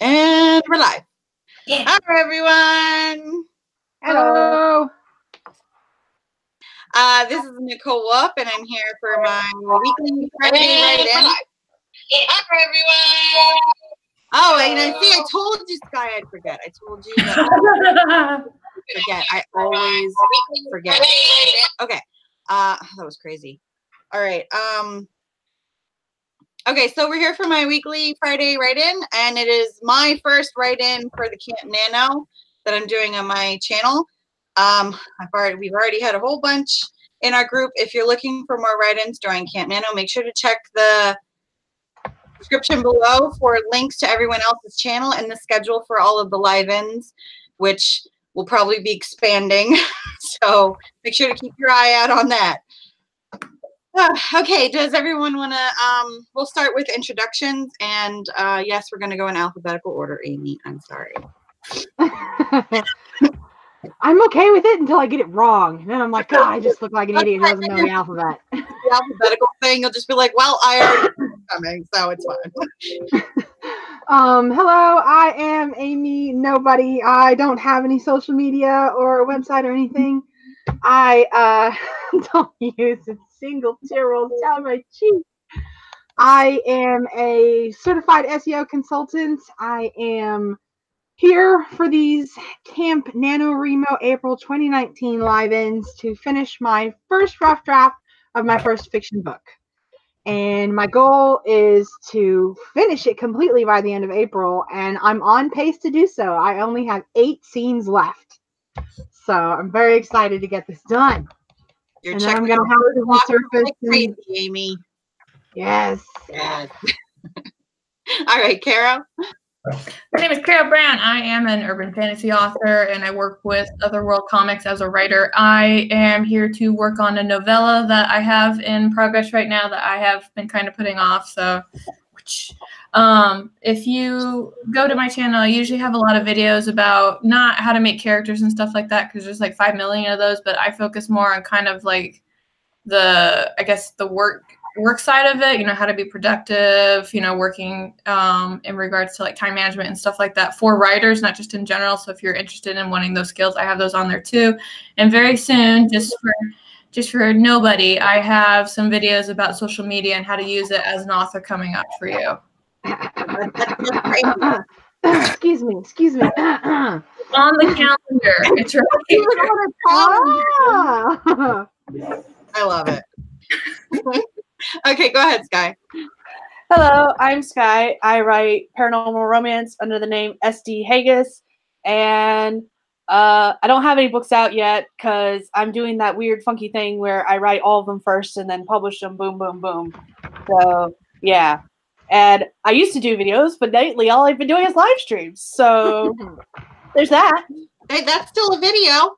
And we're live. Yeah. Hi, everyone. Hello. This is Nichole Wolf, and I'm here for my weekly Friday write-in. Hi, everyone. Oh, and I see, I told you, Skye, I'd forget. I told you that forget. I always forget. Okay. That was crazy. All right. Okay, so we're here for my weekly Friday write-in, and it is my first write-in for the Camp Nano that I'm doing on my channel. We've already had a whole bunch in our group. If you're looking for more write-ins during Camp Nano, make sure to check the description below for links to everyone else's channel and the schedule for all of the live-ins, which will probably be expanding. So make sure to keep your eye out on that. Okay, does everyone want to, we'll start with introductions, and yes, we're going to go in alphabetical order, Amy. I'm sorry. I'm okay with it until I get it wrong. And then I'm like, God, I just look like an idiot who doesn't know the alphabet. The alphabetical thing, you'll just be like, well, I already knew it was coming, so it's fine. Hello, I am Amy Nobody. I don't have any social media or a website or anything. I don't use a single tear roll down my cheek. I am a certified SEO consultant. I am here for these Camp NaNoWriMo April 2019 live-ins to finish my first rough draft of my first fiction book. And my goal is to finish it completely by the end of April, and I'm on pace to do so. I only have 8 scenes left. So I'm very excited to get this done. You're checking I'm gonna have to resurface like crazy, Amy. Yes. Yes. All right, Carol. My name is Carol Brown. I am an urban fantasy author, and I work with Otherworld Comics as a writer. I am here to work on a novella that I have in progress right now that I have been kind of putting off. So, if you go to my channel, I usually have a lot of videos about not how to make characters and stuff like that, because there's like 5 million of those, but I focus more on kind of like the work side of it, how to be productive, working in regards to like time management and stuff like that for writers, not just in general. So if you're interested in wanting those skills, I have those on there too. And very soon, just for nobody, I have some videos about social media and how to use it as an author coming up for you. Excuse me. On the calendar. It's right here. I love it. Okay, go ahead, Skye. Hello, I'm Skye. I write paranormal romance under the name SD Haggis, and I don't have any books out yet because I'm doing that weird funky thing where I write all of them first and then publish them boom, boom, boom. So, yeah. And I used to do videos, but lately all I've been doing is live streams. So, there's that. Hey, that's still a video.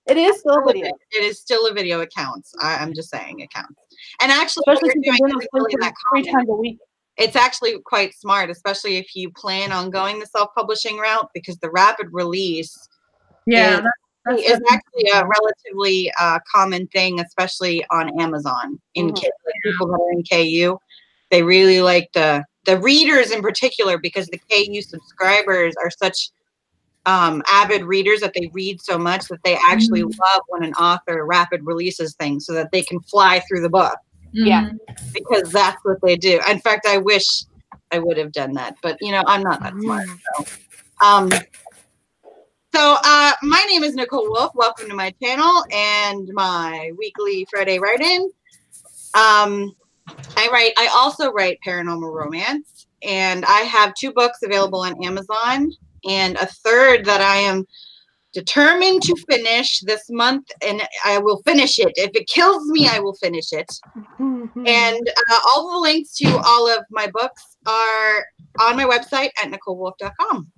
It is still a video. It is still a video. It counts. I'm just saying it counts. And actually, especially since I'm doing really 3 times a week. It's actually quite smart, especially if you plan on going the self-publishing route, because the rapid release is actually a relatively common thing, especially on Amazon. In people that are in KU, they really like the readers in particular, because the KU subscribers are such avid readers that they read so much that they actually love when an author rapid releases things so that they can fly through the book. Yeah, because that's what they do. In fact, I wish I would have done that, but I'm not that smart. So, my name is Nichole Wolf. Welcome to my channel and my weekly Friday write-in. I also write paranormal romance, and I have 2 books available on Amazon, and a third that I am determined to finish this month, and I will finish it. If it kills me, I will finish it. And all the links to all of my books are on my website at NicholeWolf.com.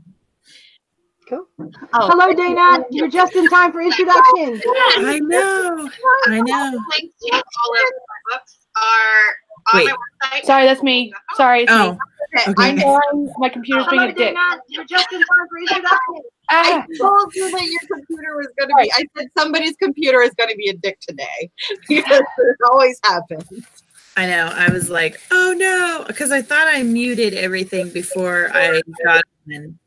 Cool. Oh, hello, Dana. You're just in time for introduction. I know. Links to all of my books are on my website. Sorry, that's me. Sorry, it's me. Okay. I'm sorry, my computer's being a dick. Dana. You're just in time for introduction. I told you that your computer was going to be, I said somebody's computer is going to be a dick today. Because it always happens. I know. I was like, oh no, because I thought I muted everything before I got in.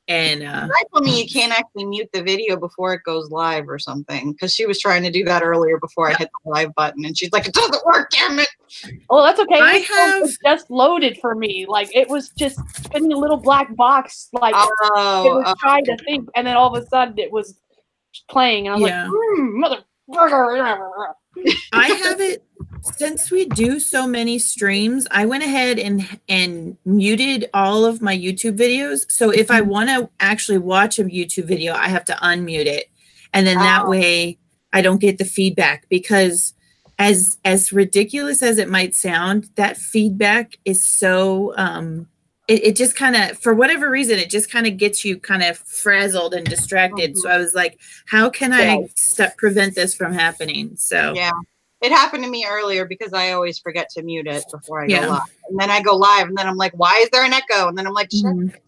And Right told me you can't actually mute the video before it goes live or something, because she was trying to do that earlier before I hit the live button, and she's like, it doesn't work, damn it. Oh, that's okay. It was just loaded for me. Like, it was just in a little black box. Like, it was trying to think, and then all of a sudden it was playing, and I was like, mother. I have it, since we do so many streams, I went ahead and muted all of my YouTube videos. So if I want to actually watch a YouTube video, I have to unmute it. And then that way I don't get the feedback, because as ridiculous as it might sound, that feedback is so, it just kind of, for whatever reason, it just kind of gets you kind of frazzled and distracted. So I was like, how can I prevent this from happening? So yeah, it happened to me earlier because I always forget to mute it before I go live. And then I go live and then I'm like, why is there an echo? And then I'm like, shit.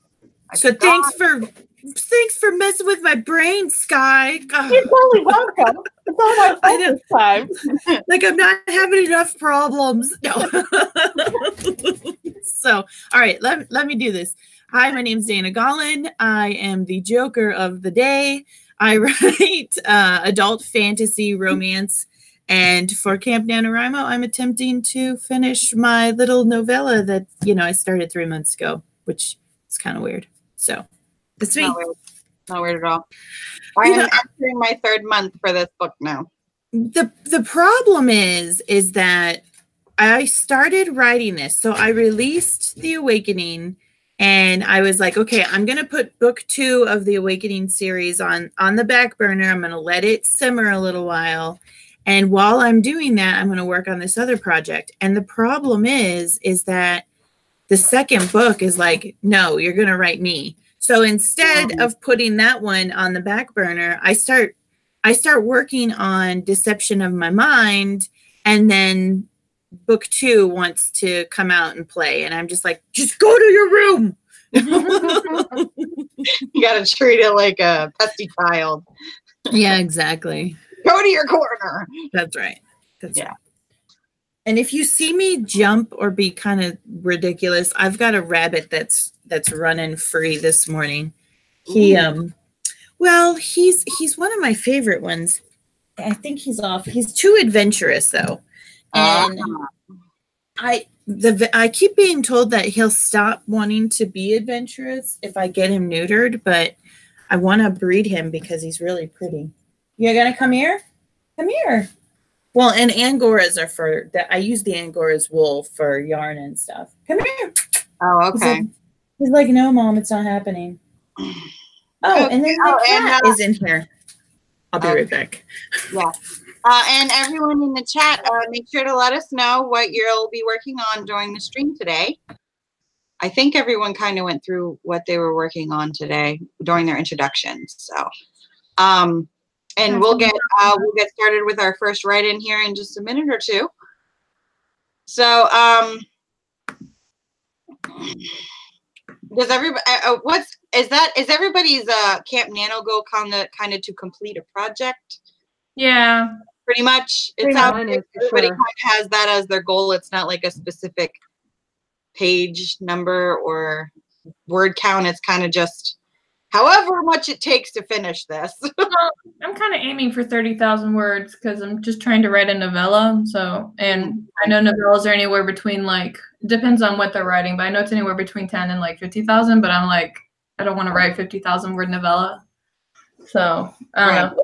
So thanks for messing with my brain, Skye. You're totally welcome. It's all my fault this time. Like, I'm not having enough problems. No. So, all right, let me do this. Hi, my name's Dana Gollin. I am the Joker of the day. I write adult fantasy romance. And for Camp NaNoWriMo, I'm attempting to finish my little novella that, I started 3 months ago, which is kind of weird. So that's me. Not weird at all. I am entering my 3rd month for this book now. The problem is that I started writing this. So I released The Awakening, and I was like, okay, I'm going to put book 2 of the Awakening series on the back burner. I'm going to let it simmer a little while. And while I'm doing that, I'm going to work on this other project. And the problem is that the second book is like, no, you're going to write me. So instead of putting that one on the back burner, I start working on Deception of My Mind, and then book 2 wants to come out and play. And I'm just like, just go to your room. You got to treat it like a pesky child. Yeah, exactly. Go to your corner. That's right. That's right. And if you see me jump or be kind of ridiculous, I've got a rabbit that's running free this morning. He well, he's one of my favorite ones. I think he's off. He's too adventurous though. And I keep being told that he'll stop wanting to be adventurous if I get him neutered, but I want to breed him because he's really pretty. You're gonna come here? Come here. Well, and Angoras are for that. I use the Angora's wool for yarn and stuff. Come here. Oh, okay. He's like, no, Mom, it's not happening. Oh, and then the cat is in here. I'll be right back. Yeah. And everyone in the chat, make sure to let us know what you'll be working on during the stream today. I think everyone kind of went through what they were working on today during their introductions. So, and we'll get started with our first write-in here in just a minute or two. So, does everybody? Is everybody's Camp Nano goal kind of to complete a project? Yeah, pretty much. It's out. Everybody kind of has that as their goal. It's not like a specific page number or word count. It's kind of just however much it takes to finish this. Well, I'm kind of aiming for 30,000 words because I'm just trying to write a novella. So, and I know novellas are anywhere between depends on what they're writing, but I know it's anywhere between 10 and 50,000. But I'm like, I don't want to write 50,000 word novella. So I don't know.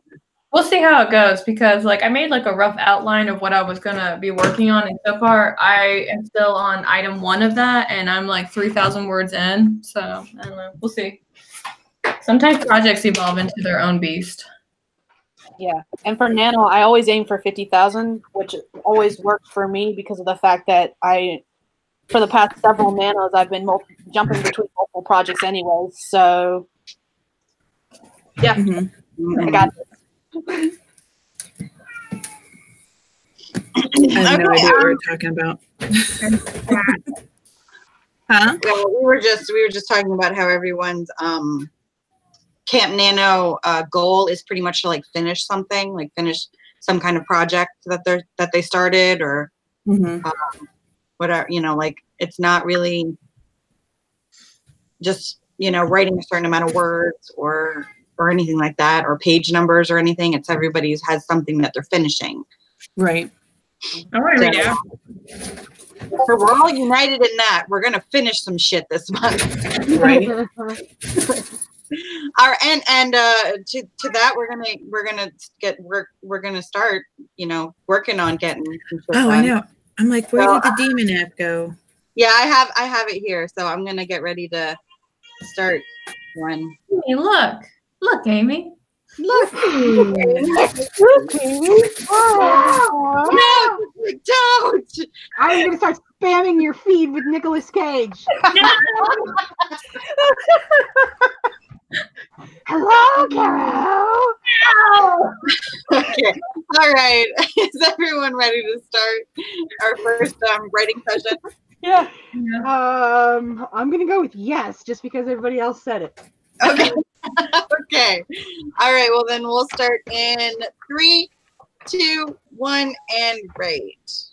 We'll see how it goes because I made a rough outline of what I was gonna be working on, and so far I am still on item 1 of that, and I'm 3,000 words in. So I don't know. We'll see. Sometimes projects evolve into their own beast. Yeah, and for Nano, I always aim for 50,000, which always works for me because of the fact that for the past several Nanos, I've been jumping between multiple projects anyways. So yeah, I got it. I have no idea what we're talking about. Huh? Well, we were just talking about how everyone's Camp Nano goal is pretty much to finish something, finish some kind of project that they started, or whatever, like it's not really just, writing a certain amount of words or anything like that, or page numbers or anything. It's everybody's has something that they're finishing. Right. All right, yeah. So we're all united in that. We're gonna finish some shit this month. Right. To that we're gonna start, working on getting some shit done. I know. I'm like, where did the demon app go? Yeah, I have it here, so I'm gonna get ready to start one. Hey, look, Amy. Look, Amy. No, don't. I'm gonna start spamming your feed with Nicolas Cage. Hello, Caro. Okay. All right. Is everyone ready to start our first writing session? Yeah. I'm gonna go with yes, just because everybody else said it. Okay. Okay. All right. Well, then we'll start in 3, 2, 1, and write.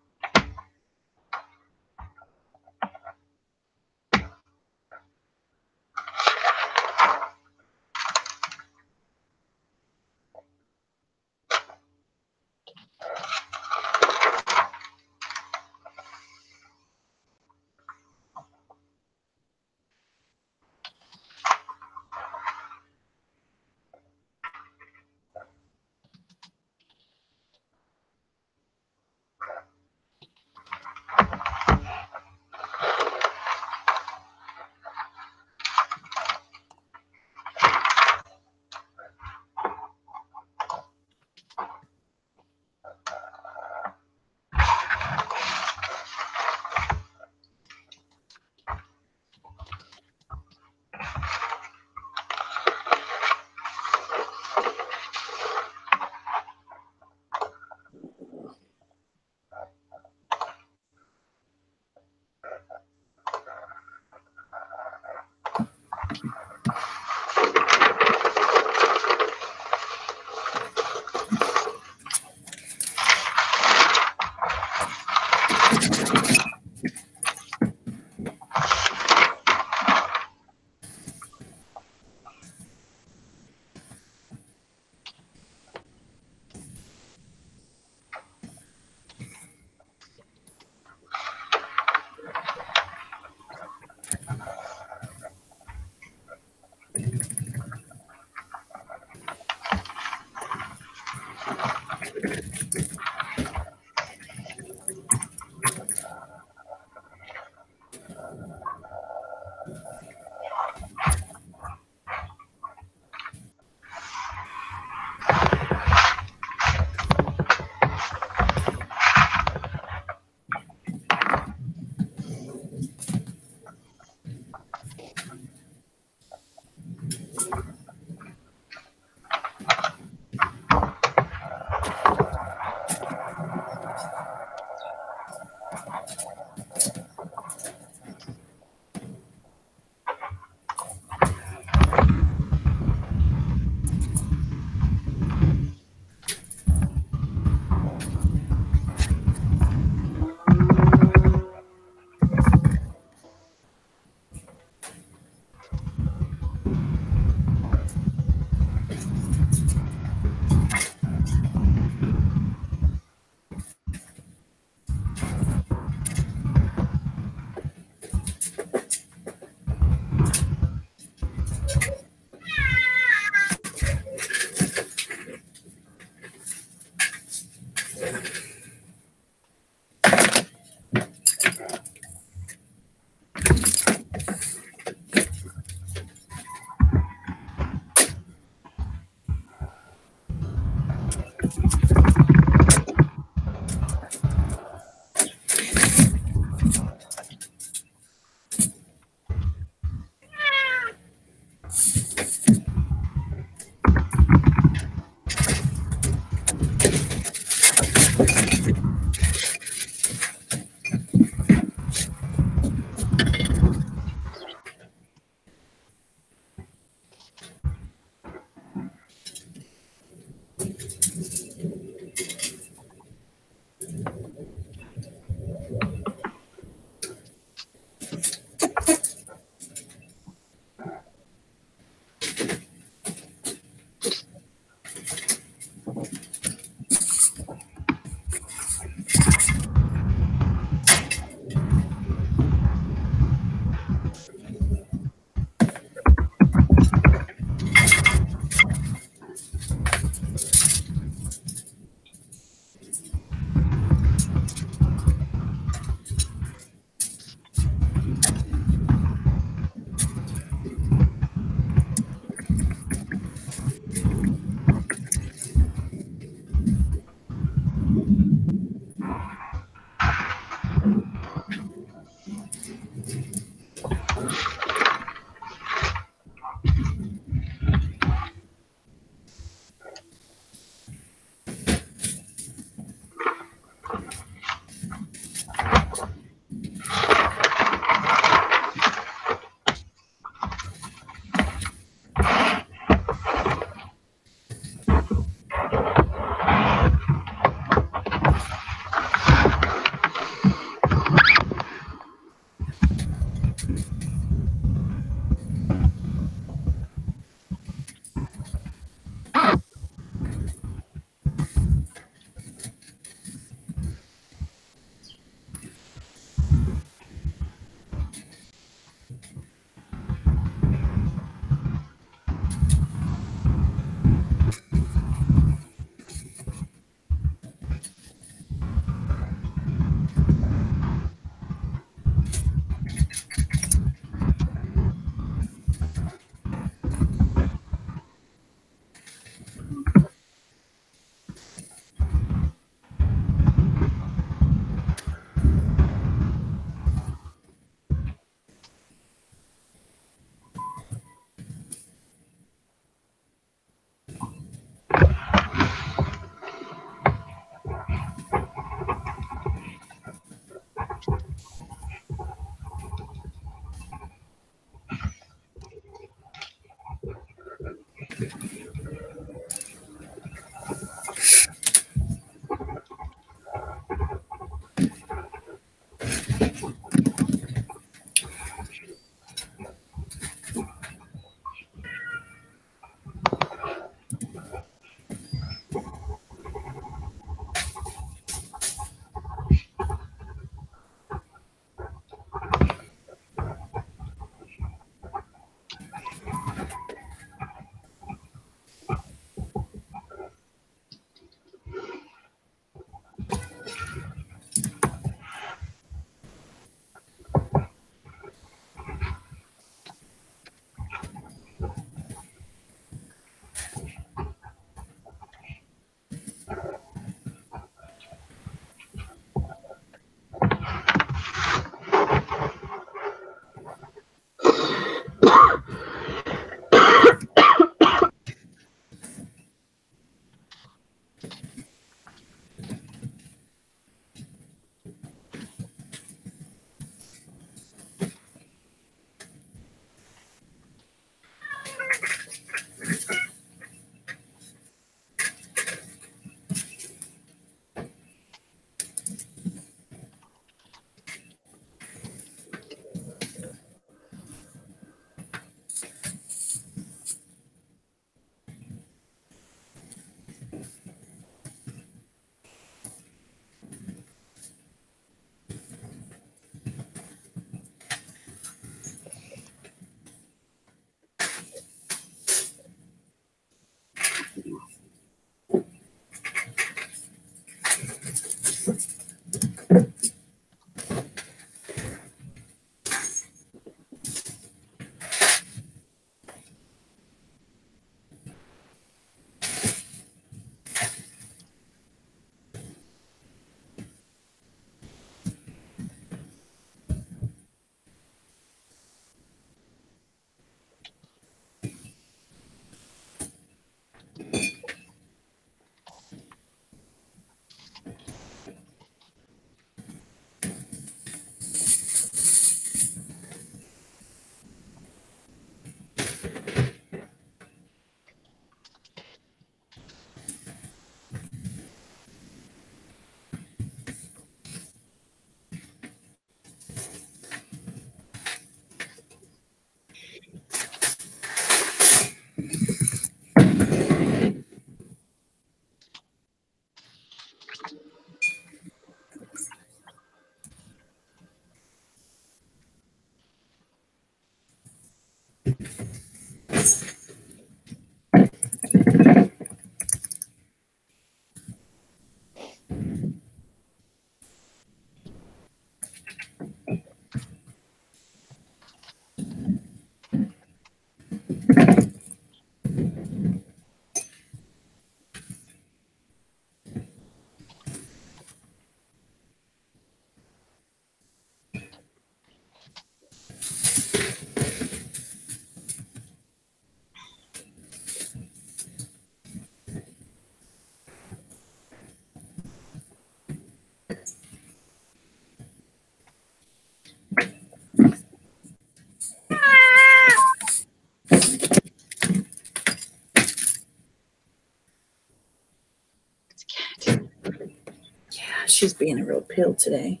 Yeah, she's being a real pill today.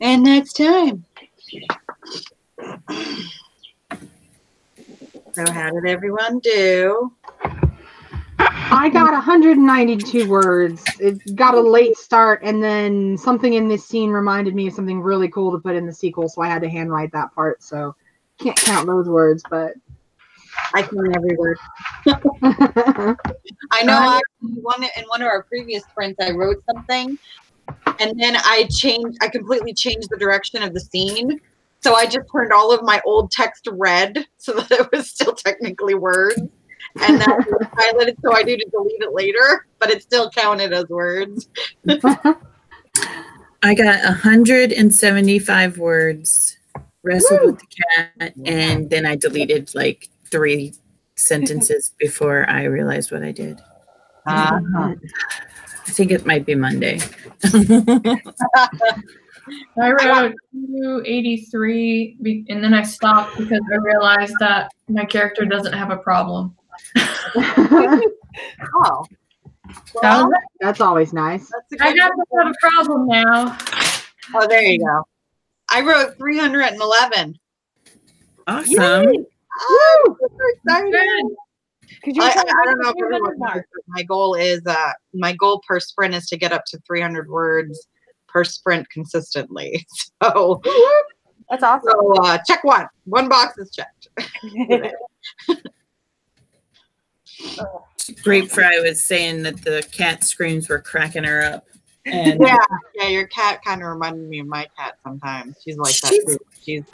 And that's time. So how did everyone do? I got 192 words. It got a late start, and then something in this scene reminded me of something really cool to put in the sequel, so I had to handwrite that part. So can't count those words, but I count every word. I know in one of our previous prints, I wrote something, and then I completely changed the direction of the scene. So I just turned all of my old text red so that it was still technically words. And that was highlighted, so I need to delete it later, but it still counted as words. I got 175 words, wrestled with the cat, and then I deleted like 3 sentences before I realized what I did. I think it might be Monday. I wrote 283, and then I stopped because I realized that my character doesn't have a problem. Oh, well, that's always nice. I have a problem now. Oh, there you go. I wrote 311. Awesome. Oh, super excited. I don't know if everyone knows, but my goal per sprint is to get up to 300 words per sprint consistently. So that's awesome. So check one. One box is checked. Grape Fry was saying that the cat screams were cracking her up. And yeah, your cat kind of reminded me of my cat sometimes. She's like that too. She's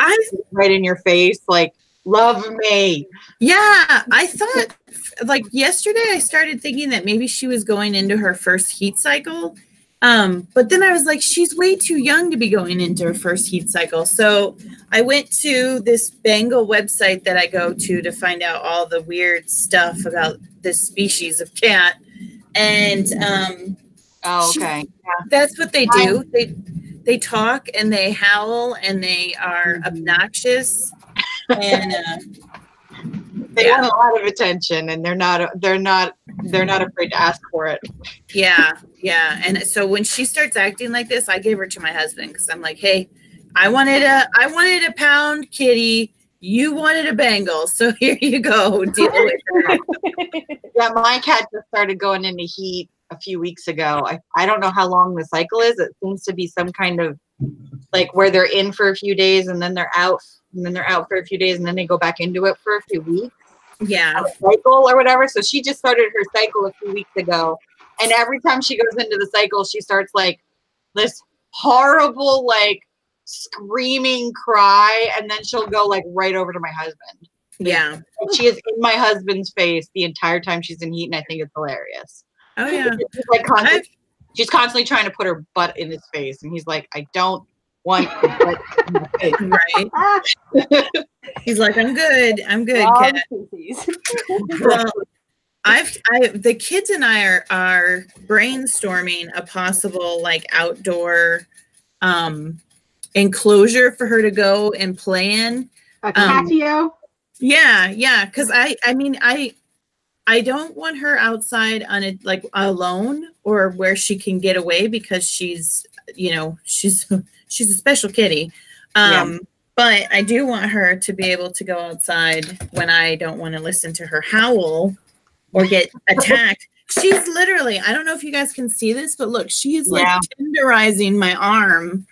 right in your face, like, love me. Yeah, I thought, like, yesterday I started thinking that maybe she was going into her first heat cycle. But then I was like, she's way too young to be going into her first heat cycle. So I went to this Bengal website that I go to find out all the weird stuff about this species of cat. And okay. That's what they do. They talk and they howl and they are obnoxious. And they want a lot of attention, and they're not afraid to ask for it. Yeah. And so when she starts acting like this, I gave her to my husband because I'm like, hey, I wanted a pound kitty. You wanted a Bengal, so here you go. Deal with her. Yeah, my cat just started going into heat a few weeks ago. I don't know how long the cycle is. It seems to be some kind of like where they're in for a few days and then they're out, and then they're out for a few days and then they go back into it for a few weeks. Yeah. Cycle or whatever. So she just started her cycle a few weeks ago. And every time she goes into the cycle, she starts like this horrible, like screaming cry. And then she'll go like right over to my husband. Yeah. And she is in my husband's face the entire time she's in heat. And I think it's hilarious. Oh, yeah. She's constantly trying to put her butt in his face. And he's like, I don't want your butt in my face. Right. He's like, I'm good, cat. Well, the kids and I are brainstorming a possible like outdoor enclosure for her to go and play in. A patio? Yeah. Because I don't want her outside on it like alone or where she can get away because she's a special kitty. But I do want her to be able to go outside when I don't want to listen to her howl or get attacked. She's literally, I don't know if you guys can see this, but look, she is like tenderizing my arm.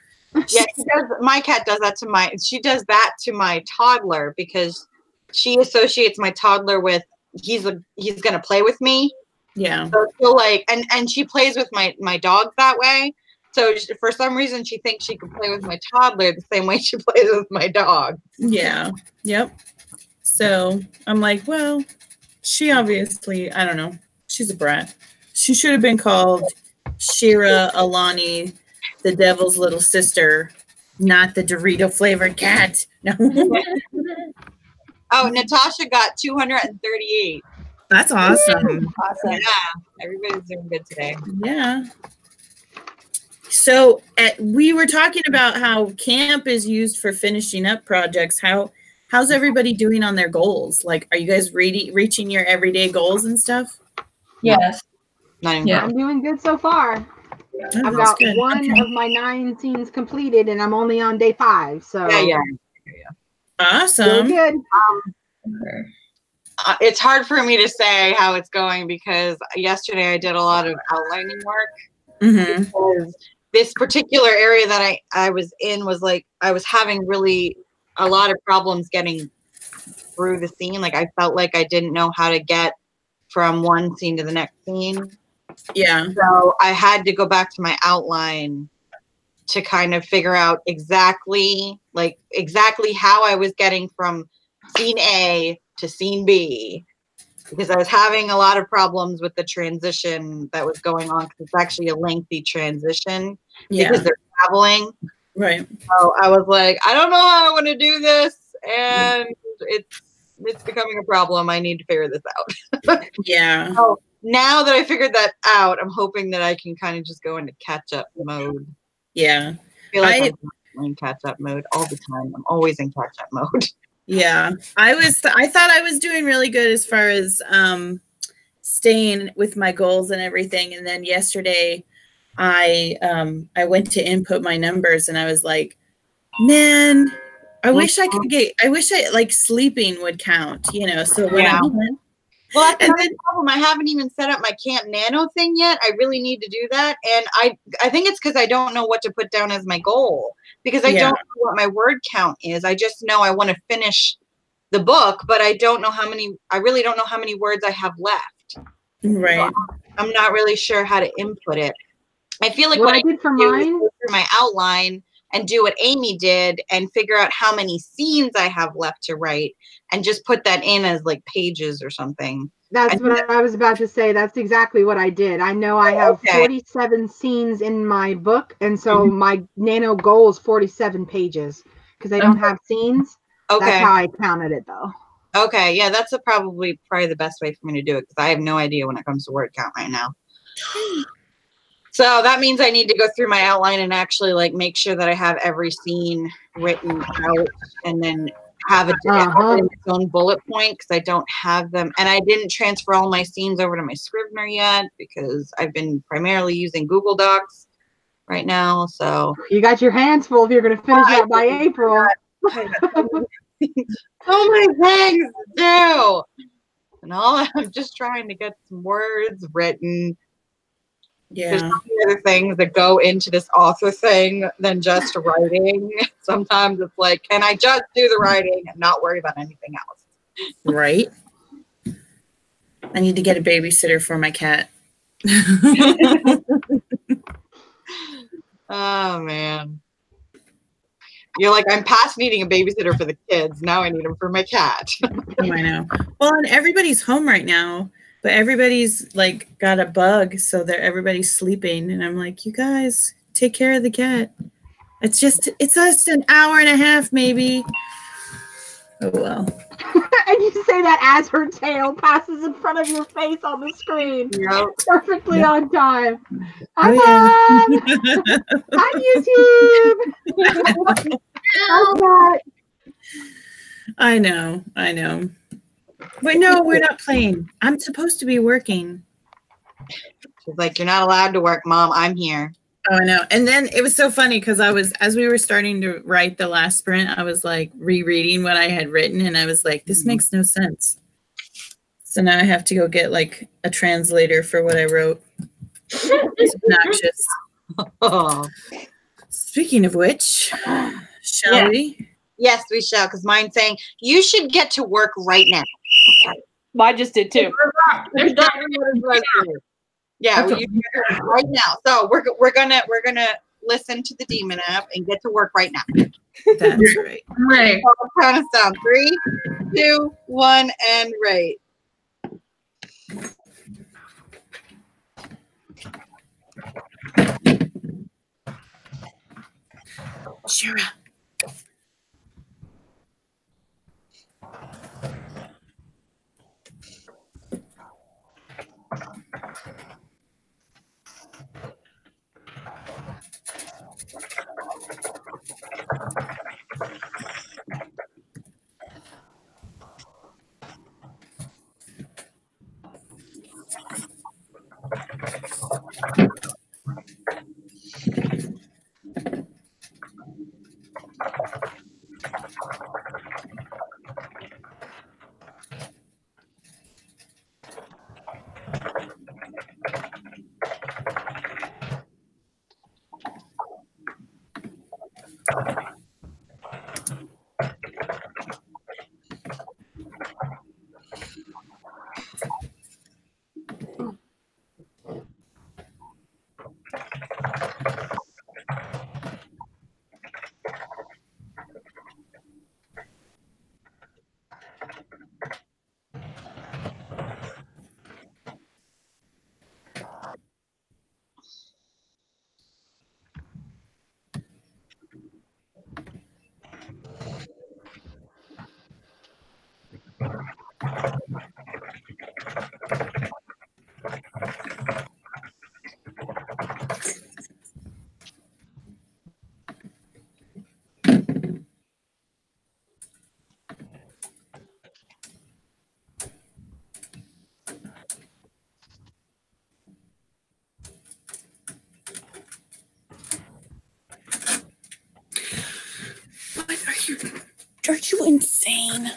Yeah, my cat does that to my toddler because she associates my toddler with he's gonna play with me. Yeah. So like, and she plays with my dog that way. So for some reason, she thinks she can play with my toddler the same way she plays with my dog. Yeah. Yep. So I'm like, well, she obviously, I don't know. She's a brat. She should have been called Shira Alani, the devil's little sister, not the Dorito flavored cat. No. Oh, Natasha got 238. That's awesome. Yeah, everybody's doing good today. Yeah. So we were talking about how camp is used for finishing up projects. How's everybody doing on their goals? Like, are you guys reaching your everyday goals and stuff? Yes. Yeah, I'm doing good so far. Oh, I've got one of my 9 scenes completed, and I'm only on day 5. So yeah. Awesome. Good. It's hard for me to say how it's going because yesterday I did a lot of outlining work. Mm-hmm. Because this particular area that I was in was like I was having really a lot of problems getting through the scene. Like I felt like I didn't know how to get from one scene to the next scene. Yeah. So I had to go back to my outline to kind of figure out exactly how I was getting from scene A to scene B, because I was having a lot of problems with the transition that was going on, because it's actually a lengthy transition because they're traveling. Right. So I was like, I don't know how I want to do this, and it's becoming a problem. I need to figure this out. Yeah. So now that I figured that out, I'm hoping that I can kind of just go into catch-up mode. Yeah. I feel like I'm in catch-up mode all the time. I'm always in catch-up mode. Yeah. I thought I was doing really good as far as staying with my goals and everything. And then yesterday I went to input my numbers and I was like, man, I wish like sleeping would count, so when Well, that's another problem. I haven't even set up my Camp Nano thing yet. I really need to do that. And I think it's because I don't know what to put down as my goal, because I don't know what my word count is. I just know I want to finish the book, but I really don't know how many words I have left. Right. So I'm not really sure how to input it. I feel like what I did for mine, go through my outline and do what Amy did and figure out how many scenes I have left to write and just put that in as like pages or something. That's what I was about to say. That's exactly what I did. I know I have 47 scenes in my book, and so my Nano goal is 47 pages because I don't have scenes. Okay. That's how I counted it, though. Okay, yeah, that's probably the best way for me to do it because I have no idea when it comes to word count right now. So that means I need to go through my outline and actually like make sure that I have every scene written out and then have it in its own bullet point because I don't have them. And I didn't transfer all my scenes over to my Scrivener yet because I've been primarily using Google Docs right now. So you got your hands full if you're going to finish that by April. So many things to do. And I'm just trying to get some words written. Yeah. There's other things that go into this author thing than just writing. Sometimes it's like, can I just do the writing and not worry about anything else? Right. I need to get a babysitter for my cat. Oh, man. You're like, I'm past needing a babysitter for the kids. Now I need them for my cat. Oh, I know. Well, and everybody's home right now. But everybody's like got a bug, so everybody's sleeping, and I'm like, you guys take care of the cat. It's just an hour and a half, maybe. Oh well. And you say that as her tail passes in front of your face on the screen. Yep. Perfectly on time. Hi, Mom. Hi, YouTube. Hi, I know. But no, we're not playing. I'm supposed to be working. She's like, you're not allowed to work, Mom. I'm here. Oh, I know. And then it was so funny because as we were starting to write the last sprint, I was like rereading what I had written, and I was like, this makes no sense. So now I have to go get like a translator for what I wrote. It's obnoxious. Oh. Speaking of which, shall we? Yes, we shall, because mine's saying, you should get to work right now. Mine just did too. Yeah, well, you can get right now. So we're gonna listen to the Demon app and get to work right now. That's right. Right. Count us down. 3, 2, 1, and right. Shira. Are you insane?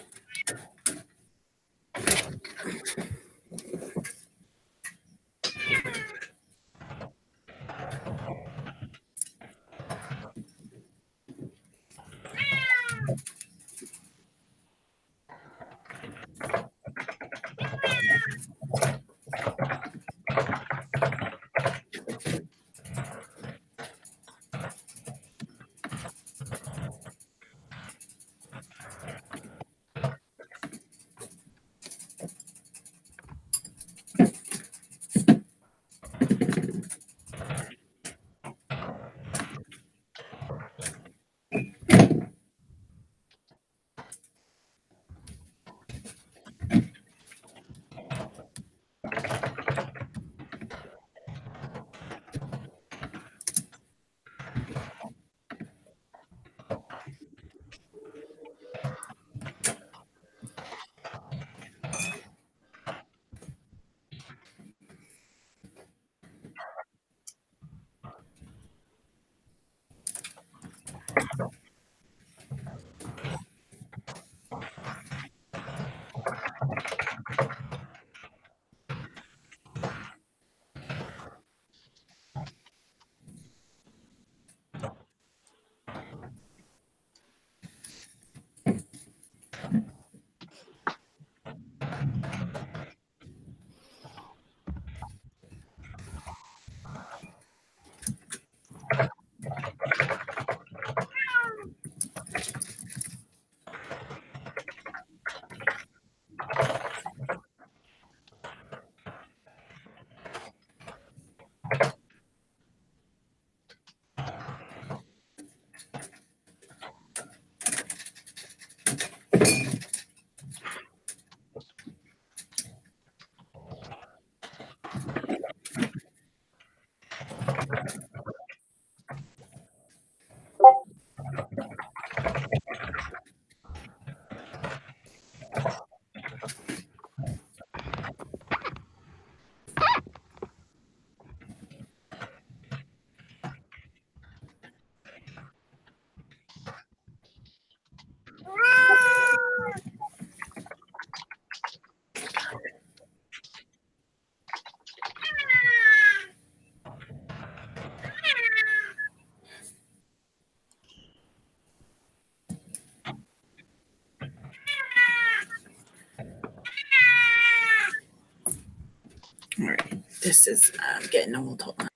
This is getting old. Hold on.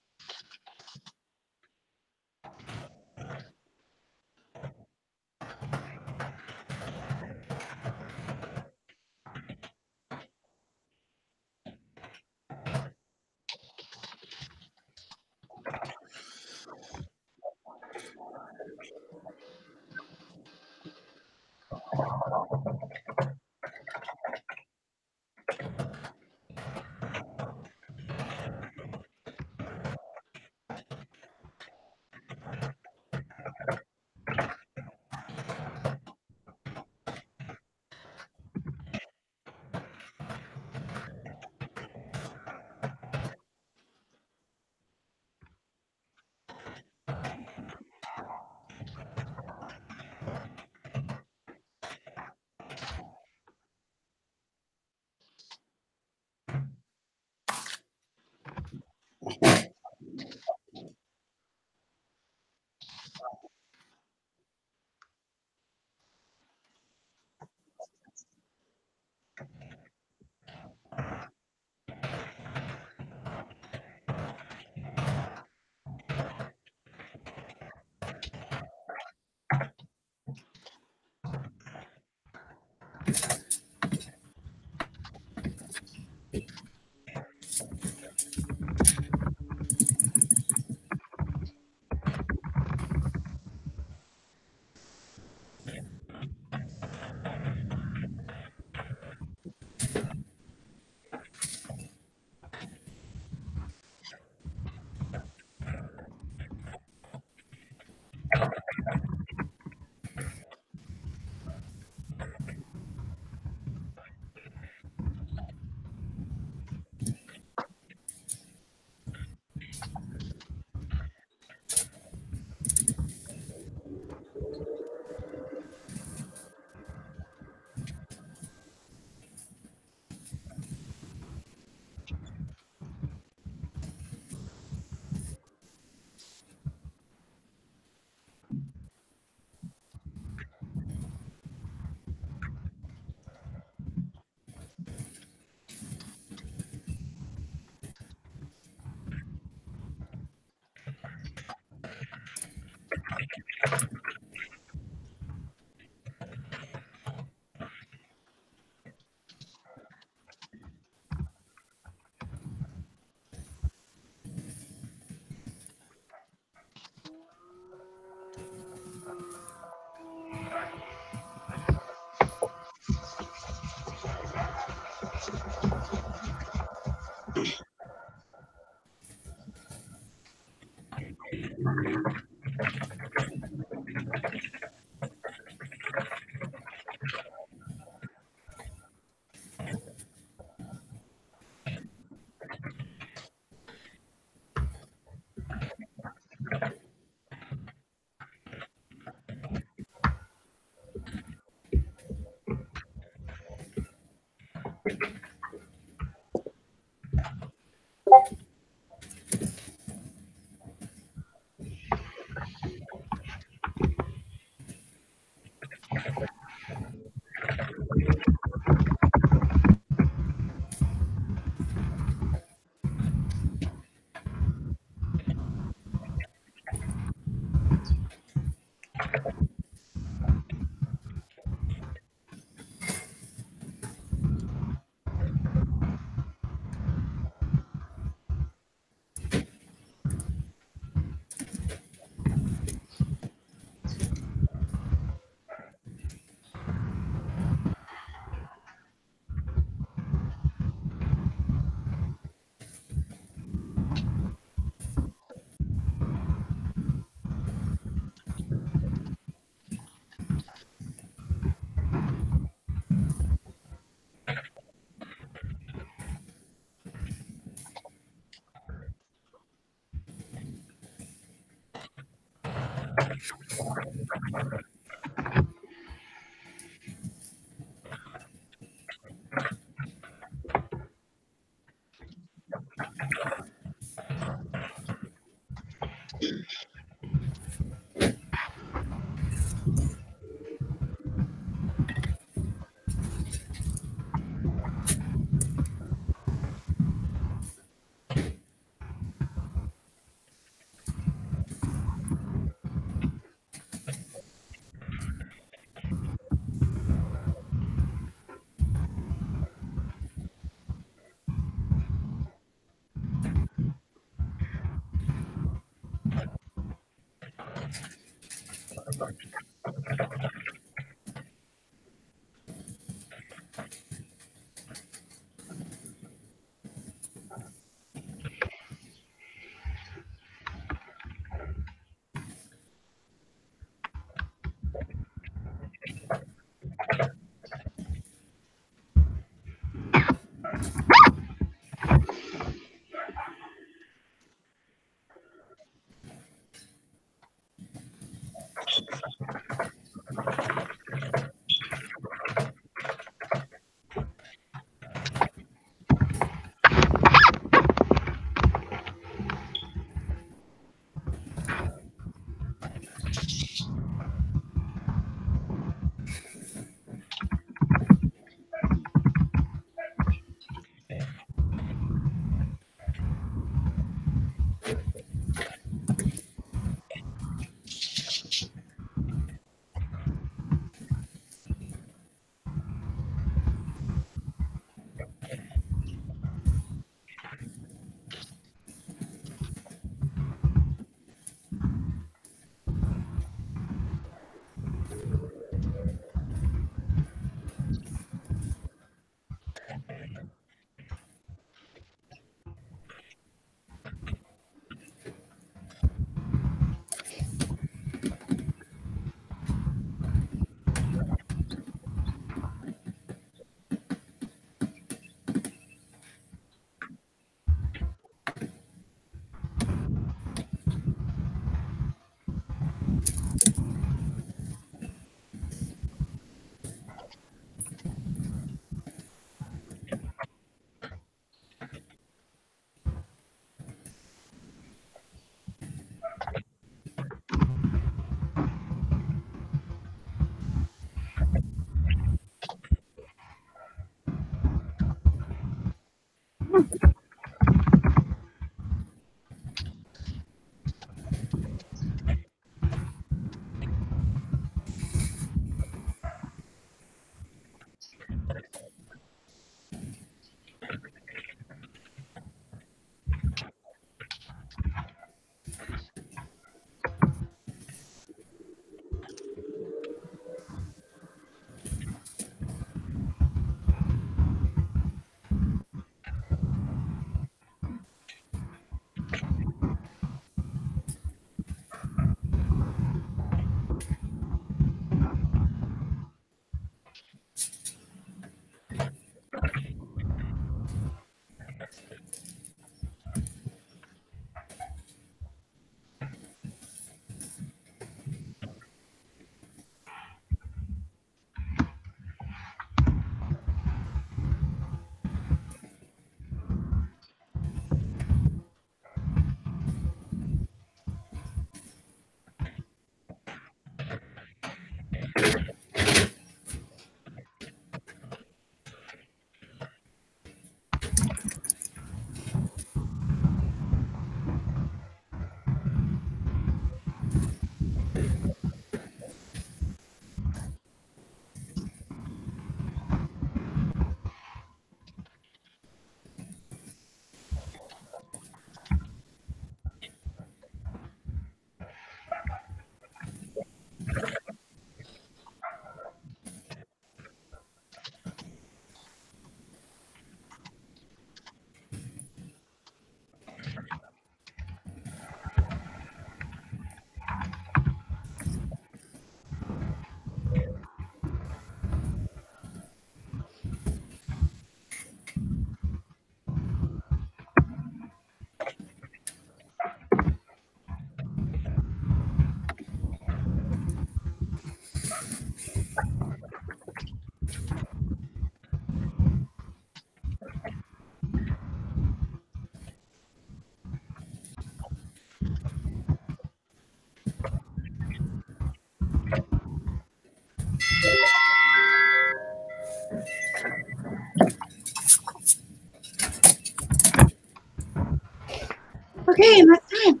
Okay, and that's time.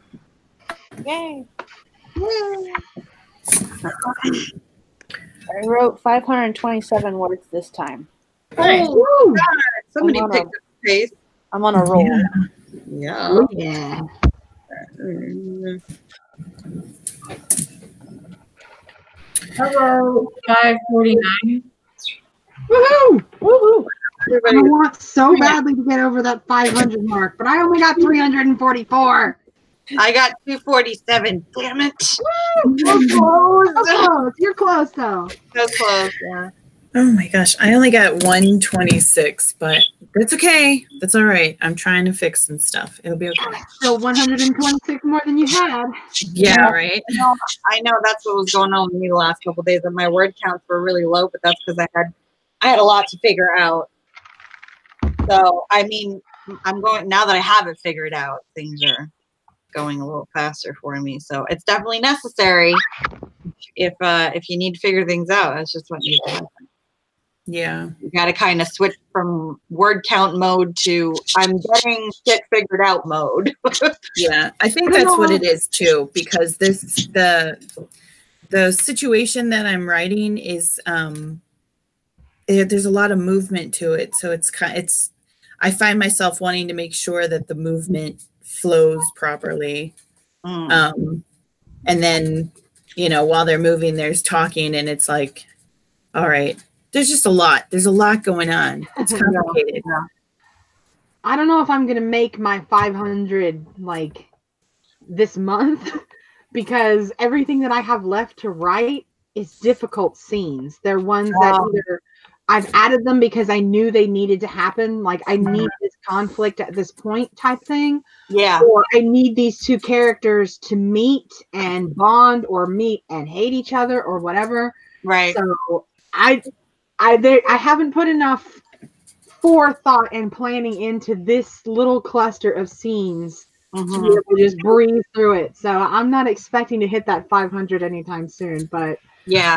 Yay. I wrote 527 words this time. Oh, God. Somebody picked up the pace. I'm on a roll. Yeah. Oh, yeah. Hello, 549. Woohoo! Woohoo! I want so badly to get over that 500 mark, but I only got 344. I got 247. Damn it. Close. Close. You're close, though. So close, yeah. Oh my gosh, I only got 126, but that's okay. That's all right. I'm trying to fix some stuff. It'll be okay. Still 126 more than you had. Yeah, right. I know that's what was going on with me the last couple of days, and my word counts were really low, but that's because I had a lot to figure out. So, I mean, I'm going, now that I have it figured out, things are going a little faster for me. So it's definitely necessary if you need to figure things out. That's just what needs to happen. Yeah. You got to kind of switch from word count mode to I'm getting shit figured out mode. Yeah, I think that's what it is too, because the situation that I'm writing is there's a lot of movement to it, so I find myself wanting to make sure that the movement flows properly. And then, while they're moving, there's talking, and it's like, all right, there's just a lot. There's a lot going on. It's complicated. Yeah. I don't know if I'm gonna make my 500 like this month because everything that I have left to write is difficult scenes. They're ones that either I've added them because I knew they needed to happen. Like I need this conflict at this point type thing. Yeah. Or I need these two characters to meet and bond or meet and hate each other or whatever. Right. So I haven't put enough forethought and planning into this little cluster of scenes to be able to just breathe through it. So I'm not expecting to hit that 500 anytime soon, but yeah.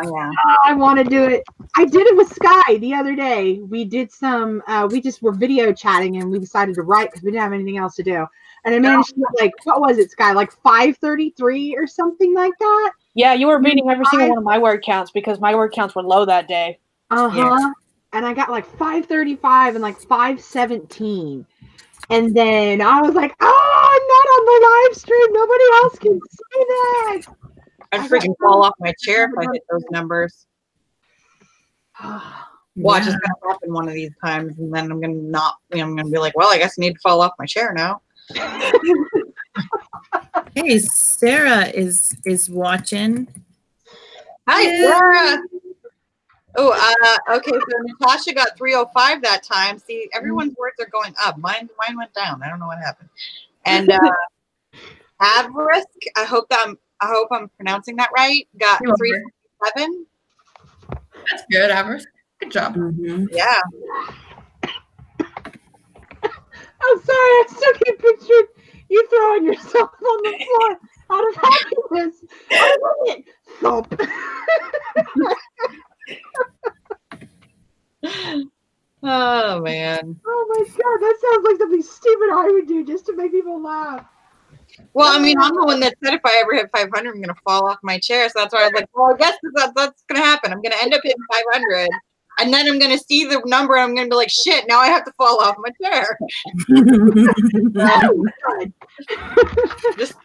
I want to do it. I did it with Skye the other day. We did some, we just were video chatting and we decided to write because we didn't have anything else to do. And I managed to get what was it, Skye? Like 533 or something like that? Yeah, you were beating every single one of my word counts because my word counts were low that day. Yeah. And I got like 535 and like 517. And then I was like, oh, I'm not on the live stream. Nobody else can see that. I'd freaking fall off my chair if I hit those numbers. Watch, it's gonna happen one of these times, and then I'm gonna be like, well, I guess I need to fall off my chair now. Hey, Sarah is watching. Hi, Sarah. Oh, okay. So Natasha got 305 that time. See, everyone's words are going up. Mine went down. I don't know what happened. And Avrisk, I hope I'm pronouncing that right. Got 347. That's good, Avrisk. Good job. Yeah. I'm sorry. I still can't picture you throwing yourself on the floor out of happiness. I love it. Thump. Oh man. Oh my god, that sounds like something stupid I would do just to make people laugh. Well, I mean, I'm the one that said if I ever hit 500, I'm gonna fall off my chair. So that's why I was like, well, I guess that's gonna happen. I'm gonna end up hitting 500, and then I'm gonna see the number. And I'm gonna be like, shit, now I have to fall off my chair. Just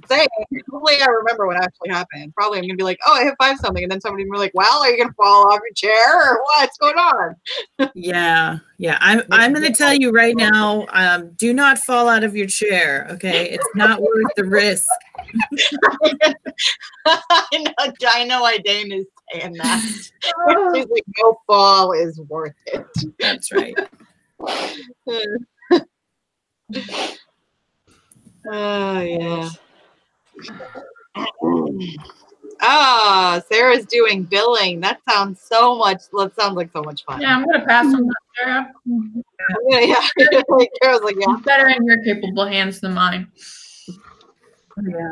saying. Hopefully, I remember what actually happened. Probably, I'm gonna be like, oh, I hit 5 something, and then somebody will be like, well, are you gonna fall off your chair or what's going on? Yeah. I'm gonna tell you right now. Do not fall out of your chair. Okay, it's not worth the risk. I know. Idane is saying that. She's like, no fall is worth it. That's right. Oh yeah. Ah, Sarah's doing billing. That sounds like so much fun. Yeah, I'm gonna pass on that, Sarah. Yeah. Sarah's like, yeah. It's better in your capable hands than mine.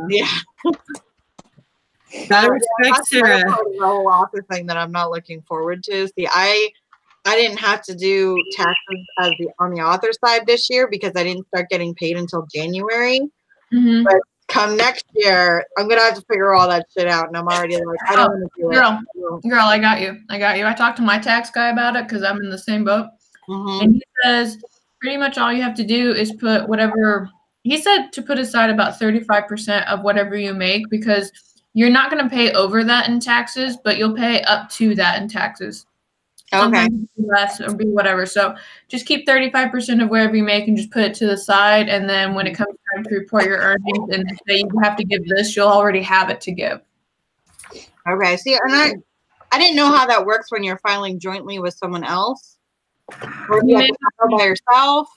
Yeah. Gotta respect Sarah. The whole author thing that I'm not looking forward to. See, I didn't have to do taxes on the author side this year because I didn't start getting paid until January. But come next year, I'm gonna have to figure all that shit out, and I'm already like, I don't want to do it. Girl, I got you. I talked to my tax guy about it because I'm in the same boat, and he says pretty much all you have to do is put whatever. He said to put aside about 35% of whatever you make because you're not going to pay over that in taxes, but you'll pay up to that in taxes. Okay. Sometimes less or be whatever. So just keep 35% of whatever you make and just put it to the side. And then when it comes time to report your earnings and say you have to give this, you'll already have it to give. Okay. See, and I didn't know how that works when you're filing jointly with someone else. Or do you have to file by yourself?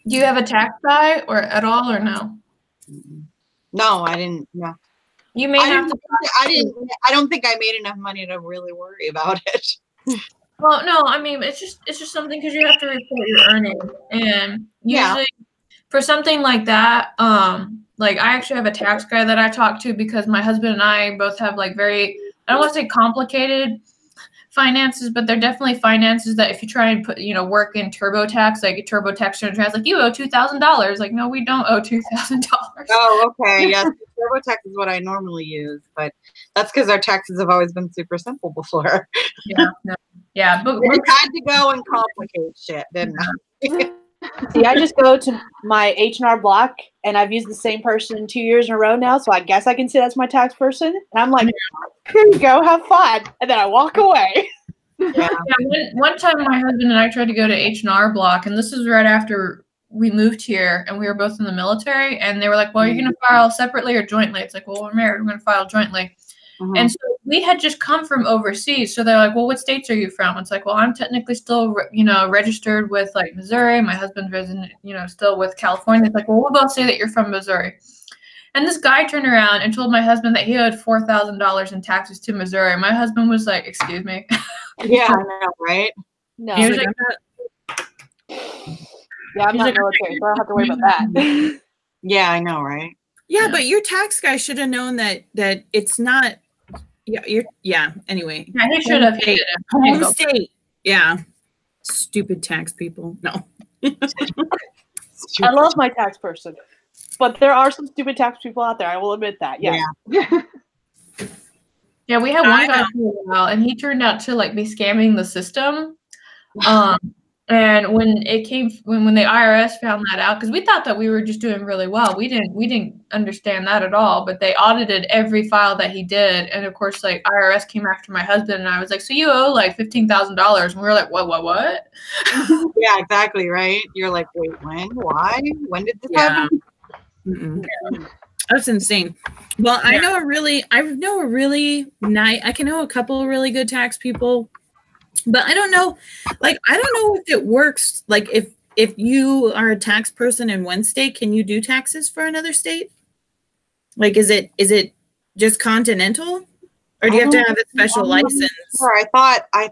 Do you have a tax guy or at all or no? No, I didn't. No. You may have to. I don't think I made enough money to really worry about it. Well, no, I mean it's just something because you have to report your earnings, and usually for something like that, like I actually have a tax guy that I talk to because my husband and I both have like very, I don't want to say complicated finances, but they're definitely finances that if you try and put, work in TurboTax, like a TurboTax return, like you owe $2,000. Like, no, we don't owe $2,000. Oh, okay. Yes. TurboTax is what I normally use, but that's because our taxes have always been super simple before. Yeah. But we had to go and complicate shit, didn't I? See, I just go to my H&R Block, and I've used the same person 2 years in a row now, so I guess I can say that's my tax person. And I'm like, here you go, have fun. And then I walk away. Yeah. One time my husband and I tried to go to H&R Block, and this is right after we moved here, and we were both in the military, and they were like, well, are you going to file separately or jointly? It's like, well, we're married, we're going to file jointly. And so we had just come from overseas. So they're like, well, what states are you from? It's like, well, I'm technically still, registered with like Missouri. My husband is, still with California. It's like, well, we'll both say that you're from Missouri. And this guy turned around and told my husband that he owed $4,000 in taxes to Missouri. My husband was like, excuse me. Yeah, I know, right? No. He was like, yeah, I'm not military, so I don't have to worry about that. Yeah, I know, right? Yeah, but your tax guy should have known that it's not. Yeah, anyway. Yeah, he should have. Home state. Yeah. Stupid tax people. No. I love my tax person, but there are some stupid tax people out there. I will admit that. Yeah. Yeah, we had one guy for a while, and he turned out to like be scamming the system. And when the IRS found that out, because we thought that we were just doing really well, we didn't understand that at all. But they audited every file that he did, and of course, like IRS came after my husband, and I was like, "So you owe like $15,000?" And we were like, "What?" Yeah, exactly, right. You're like, "Wait, when? Why? When did this happen?" That's insane. Well, I know I can know a couple of really good tax people. But I don't know, if it works. Like if you are a tax person in one state, can you do taxes for another state? Like, is it just continental, or do you have to have a special license? Sure. I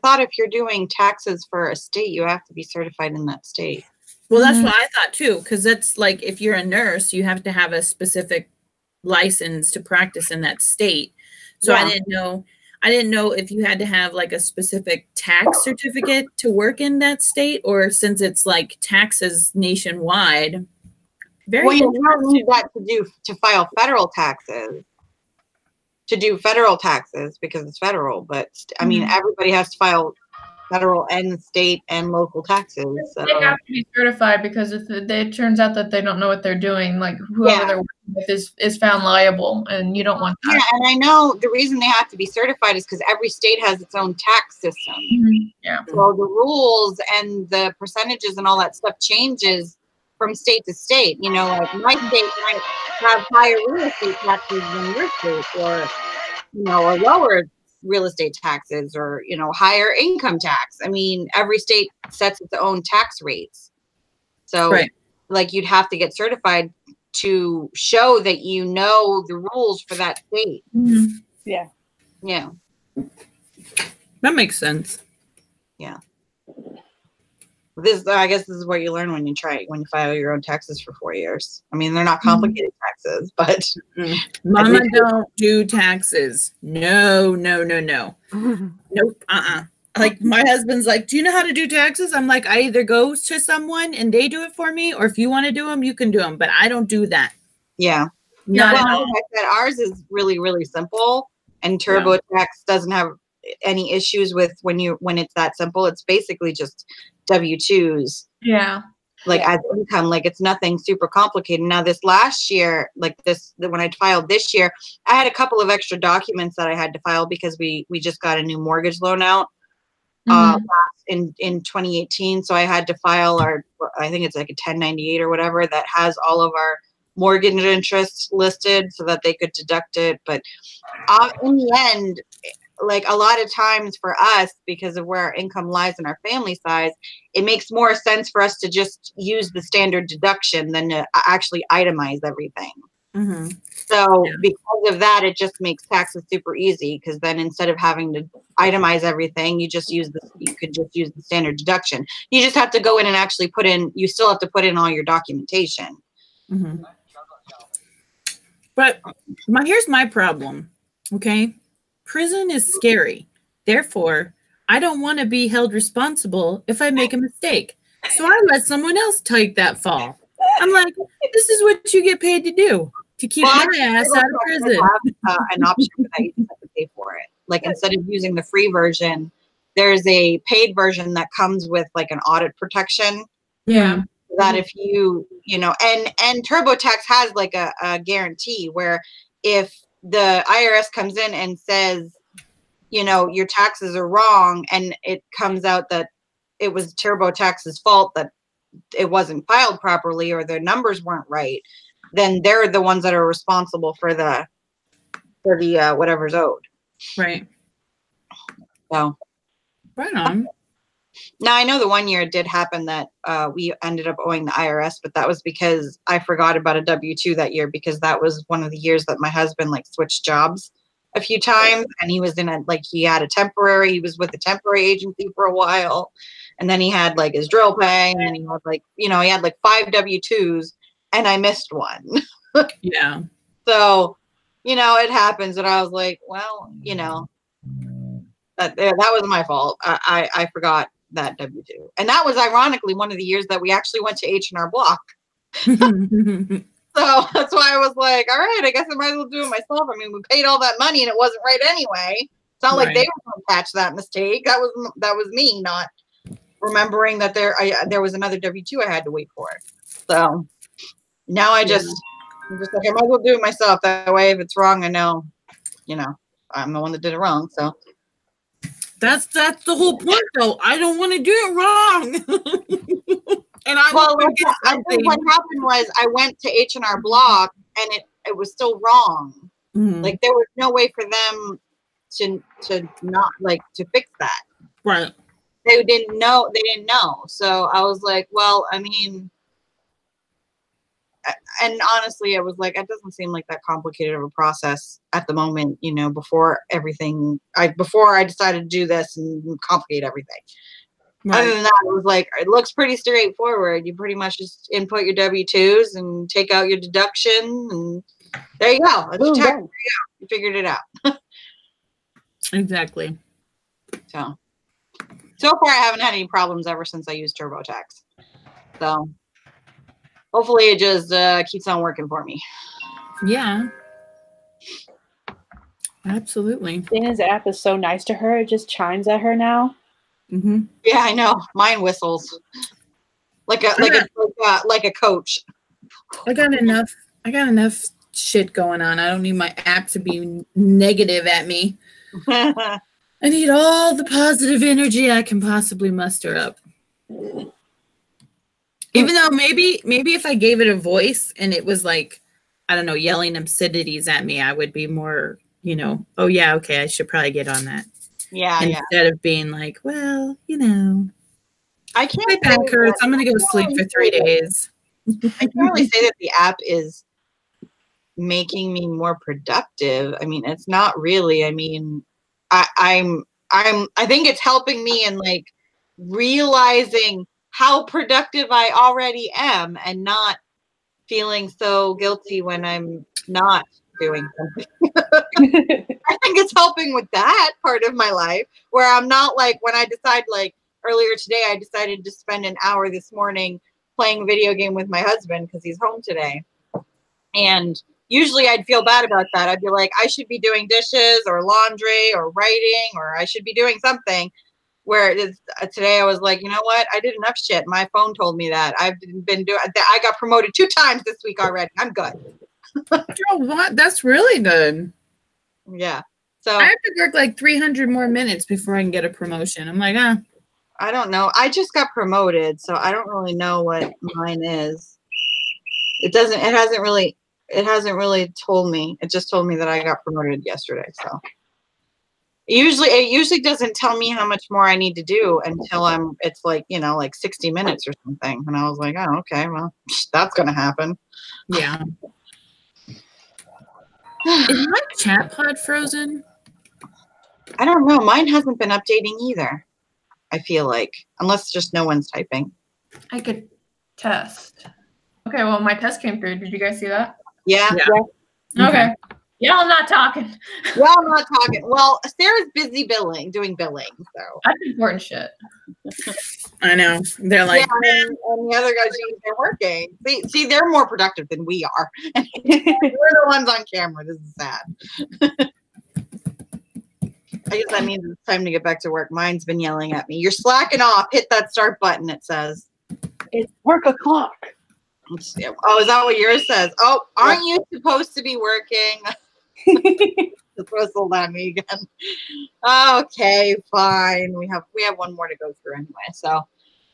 thought if you're doing taxes for a state, you have to be certified in that state. Well, that's what I thought too, because that's like if you're a nurse, you have to have a specific license to practice in that state. So I didn't know if you had to have like a specific tax certificate to work in that state, or since it's like taxes nationwide. Well, you don't need that to file federal taxes. To do federal taxes because it's federal, but I mean everybody has to file federal and state and local taxes. So. They have to be certified because if it turns out that they don't know what they're doing, like whoever they're working with is found liable, and you don't want that. Yeah, and I know the reason they have to be certified is because every state has its own tax system. Yeah. So the rules and the percentages and all that stuff changes from state to state. Like my state might have higher real estate taxes than your state, or or lower real estate taxes, or higher income tax. I mean, every state sets its own tax rates, so like you'd have to get certified to show that you know the rules for that state. Yeah that makes sense. I guess this is what you learn when you file your own taxes for 4 years. I mean, they're not complicated taxes, but Mama don't do taxes. No. Nope. Like my husband's like, do you know how to do taxes? I'm like, I either go to someone and they do it for me, or if you want to do them, you can do them, but I don't do that. Yeah. Not well, at all. like I said, ours is really, really simple, and TurboTax doesn't have any issues with when it's that simple. It's basically just W-2s. Yeah. Like as income, like it's nothing super complicated. Now this last year, like when I filed this year, I had a couple of extra documents that I had to file because we just got a new mortgage loan out in 2018. So I had to file I think it's like a 1098 or whatever that has all of our mortgage interest listed so that they could deduct it. But in the end, like a lot of times for us, because of where our income lies in our family size, it makes more sense for us to just use the standard deduction than to actually itemize everything. Mm-hmm. So because of that, it just makes taxes super easy, because then instead of having to itemize everything, you could just use the standard deduction. You just have to go in and actually you still have to put in all your documentation. Mm-hmm. But here's my problem, okay? Prison is scary. Therefore, I don't want to be held responsible if I make a mistake. So I let someone else take that fall. I'm like, this is what you get paid to do, to keep my ass out of prison. Have an option that you have to pay for it. Like instead of using the free version, there's a paid version that comes with like an audit protection. Yeah. That if and TurboTax has like a guarantee where if the IRS comes in and says, your taxes are wrong, and it comes out that it was TurboTax's fault that it wasn't filed properly or their numbers weren't right, then they're the ones that are responsible for the whatever's owed. Right. So. Right on. Now, I know the one year it did happen that we ended up owing the IRS, but that was because I forgot about a W-2 that year, because that was one of the years that my husband switched jobs a few times, and he was he was with a temporary agency for a while, and then he had his drill pay, and then he had he had 5 W-2s, and I missed one. Yeah. So, it happens, and I was like, well, that was my fault. I forgot that W-2. And that was ironically one of the years that we actually went to H&R Block. So that's why I was like, all right, I guess I might as well do it myself. I mean, we paid all that money and it wasn't right anyway. It's not like they were going to catch that mistake. That was me not remembering that there was another W-2 I had to wait for. So now I'm just like, I might as well do it myself. That way, if it's wrong, I know, I'm the one that did it wrong. So that's the whole point, though. I don't want to do it wrong. And I think what happened was I went to H&R Block and it was still wrong. Mm-hmm. There was no way for them to not to fix that. Right. They didn't know. So I was like, well, I mean, and honestly, I was like, it doesn't seem like that complicated of a process at the moment, before I decided to do this and complicate everything. Right. Other than that, it was like, it looks pretty straightforward. You pretty much just input your W-2s and take out your deduction, and there you go. There you go. You figured it out. Exactly. So far, I haven't had any problems ever since I used TurboTax. So hopefully it just keeps on working for me. Yeah. Absolutely. Dana's app is so nice to her. It just chimes at her now. Mm-hmm. Yeah, I know. Mine whistles like a coach. I got enough shit going on. I don't need my app to be negative at me. I need all the positive energy I can possibly muster up. Even though maybe if I gave it a voice and it was I don't know, yelling obscenities at me, I would be more, oh yeah, okay, I should probably get on that. Yeah. Instead of being like, well, I can't. My back hurts. I'm gonna go sleep for 3 days. I can't really say that the app is making me more productive. I mean, it's not really. I mean, I think it's helping me in realizing how productive I already am and not feeling so guilty when I'm not doing something. I think it's helping with that part of my life where I'm not when I decide earlier today, I decided to spend an hour this morning playing a video game with my husband because he's home today. And usually I'd feel bad about that. I'd be like, I should be doing dishes or laundry or writing, or I should be doing something. Where today I was like, you know what? I did enough shit. My phone told me that. I've been doing. I got promoted 2 times this week already. I'm good. Oh, what? That's really good. Yeah. So I have to work like 300 more minutes before I can get a promotion. I'm like, I don't know. I just got promoted, so I don't really know what mine is. It hasn't really told me. It just told me that I got promoted yesterday. So it usually doesn't tell me how much more I need to do until it's like, like 60 minutes or something. And I was like, oh, okay, well, that's gonna happen. yeah. Is my chat pod frozen? I don't know. Mine hasn't been updating either. I feel like, unless just no one's typing. I could test. Okay, well, my test came through. Did you guys see that? Yeah. Okay. Yeah, I'm not talking. Well, I'm not talking. Well, Sarah's busy doing billing. So That's important shit. I know. They're like, yeah, and the other guys, they're working. See, they're more productive than we are. We're the ones on camera. This is sad. I guess that means it's time to get back to work. Mine's been yelling at me. You're slacking off. Hit that start button, it says. It's work o'clock. Oh, is that what yours says? Oh, aren't you supposed to be working? Just whistled at me again. Okay, fine. We have one more to go through anyway. So,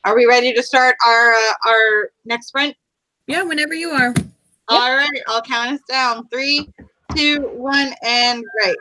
are we ready to start our next sprint? yeah, whenever you are. All right, I'll count us down. 3, 2, 1, and great.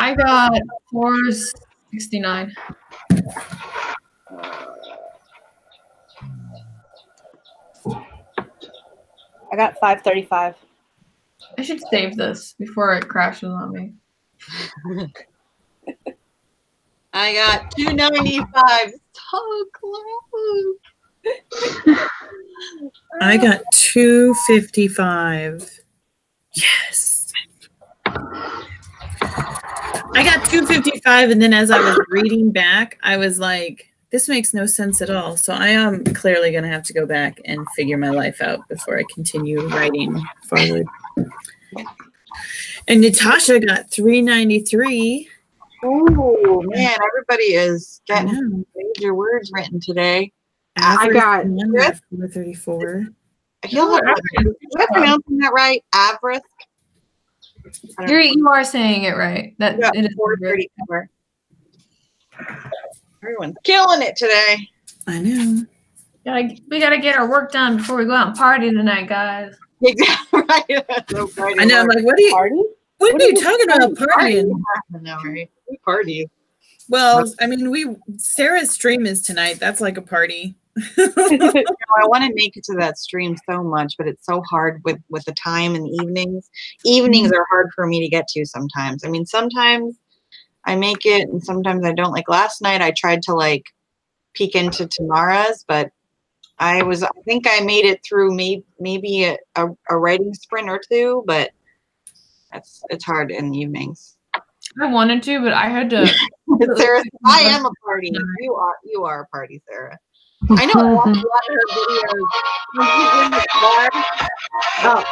I got 469. I got 535. I should save this before it crashes on me. I got 295. So close. I got 255. Yes. I got 255, and then as I was reading back, I was like, this makes no sense at all. So I am clearly going to have to go back and figure my life out before I continue writing forward. And Natasha got 393. Oh, man, everybody is getting major words written today. Average I got 434. I feel like, am I pronouncing that right? Avarice? You are saying it right. That Yeah, it is 434. Everyone's killing it today. I know. We gotta get our work done before we go out and party tonight, guys. Exactly right. So I know. I'm like, what are you talking about partying? I know, right? We party. Well, I mean, Sarah's stream is tonight. That's like a party. I want to make it to that stream so much, but it's so hard with the time and evenings. Evenings are hard for me to get to sometimes. I mean, sometimes I make it and sometimes I don't. Like last night I tried to like peek into Tamara's, but I think I made it through maybe a writing sprint or two, but it's hard in the evenings. I wanted to, but I had to. Sarah, I am a party. You are a party, Sarah. I know I watch a lot of her videos. When she's in the car. Oh,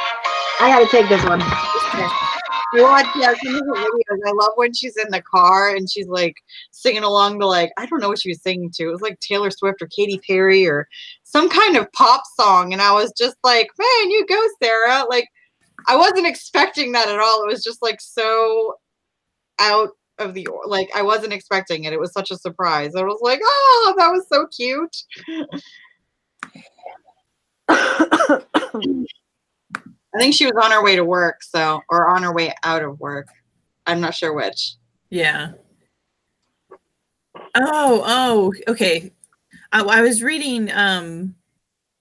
I gotta take this one. I watch some of her videos. I love when she's in the car and she's like singing along to like, I don't know what she was singing to. It was like Taylor Swift or Katy Perry or some kind of pop song. And I was just like, man, you go, Sarah. Like, I wasn't expecting that at all. It was just like so out of the, like, I wasn't expecting it. It was such a surprise. I was like, oh, that was so cute. I think she was on her way to work, or on her way out of work. I'm not sure which. Yeah. Oh, okay. I was reading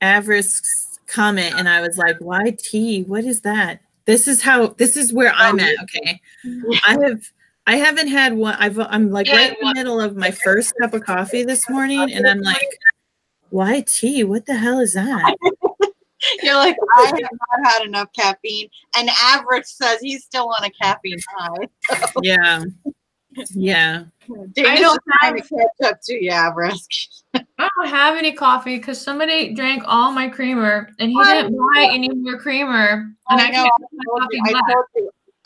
Avrisk's comment and I was like, YT, what is that? This is where I'm at. Okay. I haven't had one. I'm like right in the middle of my first cup of coffee this morning and I'm like, YT, what the hell is that? You're like, I have not had enough caffeine. And Average says he's still on a caffeine high. So. Yeah. Yeah. I don't have to catch up to you, Average. I don't have any coffee because somebody drank all my creamer and he didn't buy any more creamer. And I know.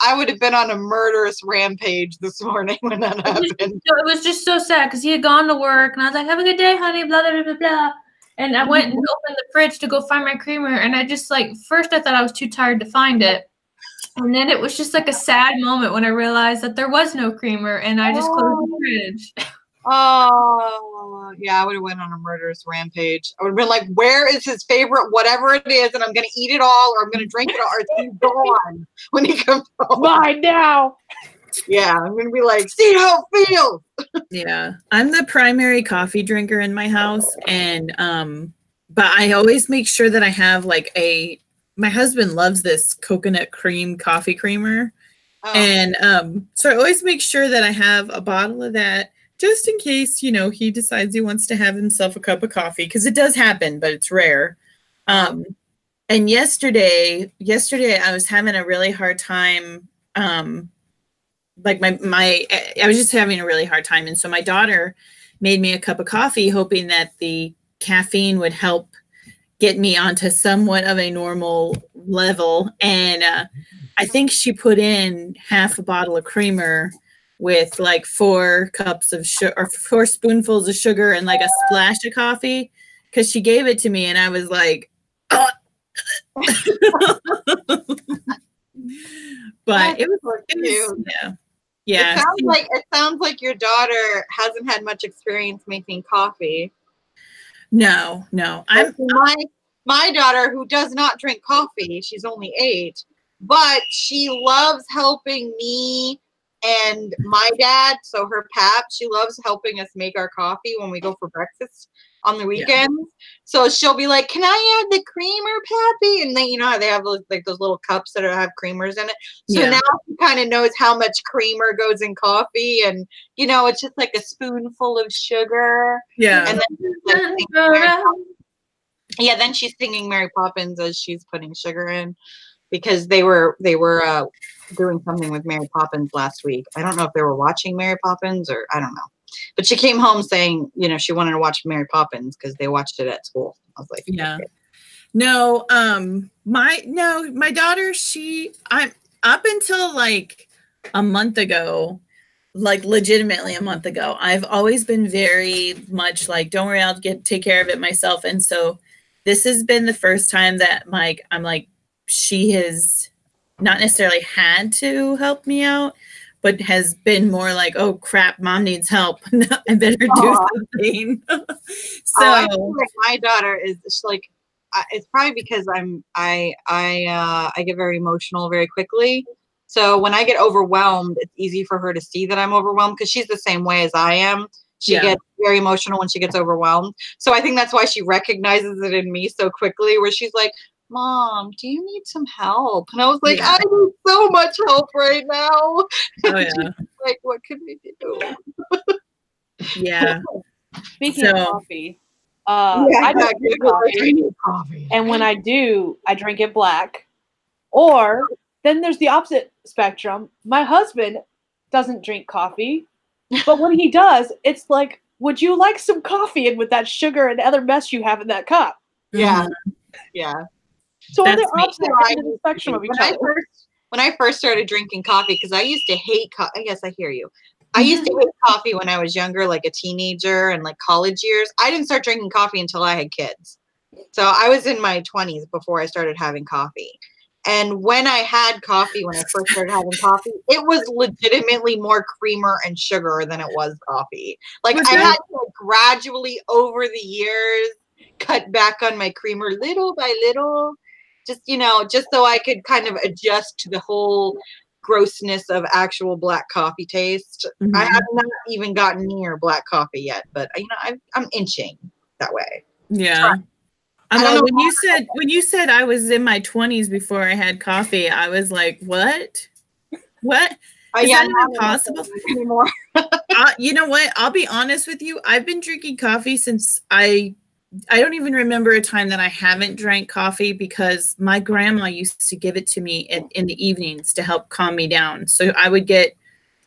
I would have been on a murderous rampage this morning when that happened. It was just so sad because he had gone to work and I was like, have a good day, honey, blah, blah, blah, blah. And I went and opened the fridge to go find my creamer. And I just like, first I thought I was too tired to find it. And then it was just like a sad moment when I realized that there was no creamer and I just closed the fridge. Oh, yeah, I would have went on a murderous rampage. I would have been like, where is his favorite, whatever it is, and I'm going to eat it all or I'm going to drink it all or it's gone when he comes home. Mine now. Yeah, I'm going to be like, see how it feels. Yeah, I'm the primary coffee drinker in my house. And, but I always make sure that I have like my husband loves this coconut cream coffee creamer. Oh. And so I always make sure that I have a bottle of that just in case, you know, he decides he wants to have himself a cup of coffee because it does happen, but it's rare. And yesterday I was having a really hard time. Like I was just having a really hard time. And so my daughter made me a cup of coffee, hoping that the caffeine would help get me onto somewhat of a normal level. And I think she put in half a bottle of creamer with like 4 cups of sugar or 4 spoonfuls of sugar and like a splash of coffee because she gave it to me and I was like, oh. But it was yeah. It sounds like your daughter hasn't had much experience making coffee. No. My daughter, who does not drink coffee, she's only 8, but she loves helping me and my dad, so her pap, she loves helping us make our coffee when we go for breakfast on the weekends. Yeah. So she'll be like, can I add the creamer, Pappy? And then, you know how they have those little cups that have creamers in it. So now she kind of knows how much creamer goes in coffee. And, you know, it's just like a spoonful of sugar. Yeah. And then she's singing Mary Poppins as she's putting sugar in because they were doing something with Mary Poppins last week. I don't know if they were watching Mary Poppins or I don't know. But she came home saying, you know, she wanted to watch Mary Poppins because they watched it at school. I was like, yeah. Okay. No, my daughter, I'm up until like a month ago, like legitimately a month ago, I've always been very much like, don't worry, I'll take care of it myself. And so this has been the first time that I'm like, she has not necessarily had to help me out, but has been more like, oh crap, mom needs help. I better do something. So I feel like my daughter is like, it's probably because I get very emotional very quickly. So when I get overwhelmed, it's easy for her to see that I'm overwhelmed because she's the same way as I am. She gets very emotional when she gets overwhelmed. So I think that's why she recognizes it in me so quickly, where she's like, Mom, do you need some help? And I was like, I need so much help right now. Oh, yeah. Like, what can we do? Yeah. Speaking of coffee, I don't drink coffee. And when I do, I drink it black. Or then there's the opposite spectrum. My husband doesn't drink coffee, but when he does, it's like, would you like some coffee in with that sugar and other mess you have in that cup? Yeah. Yeah. So on the opposite end of the spectrum of each other. When I first started drinking coffee, because I used to hate coffee. Yes, I hear you. I used to hate coffee when I was younger, like a teenager and like college years. I didn't start drinking coffee until I had kids. So I was in my 20s before I started having coffee. And when I had coffee, when I first started having coffee, it was legitimately more creamer and sugar than it was coffee. Like I had to gradually over the years cut back on my creamer little by little, just, you know, just so I could kind of adjust to the whole grossness of actual black coffee taste. I have not even gotten near black coffee yet, but you know, I'm inching that way. Yeah. Although when you said I was in my 20s before I had coffee, I was like, what? What? Is that even possible anymore? You know what? I'll be honest with you. I've been drinking coffee since I don't even remember a time that I haven't drank coffee, because my grandma used to give it to me in the evenings to help calm me down. So I would get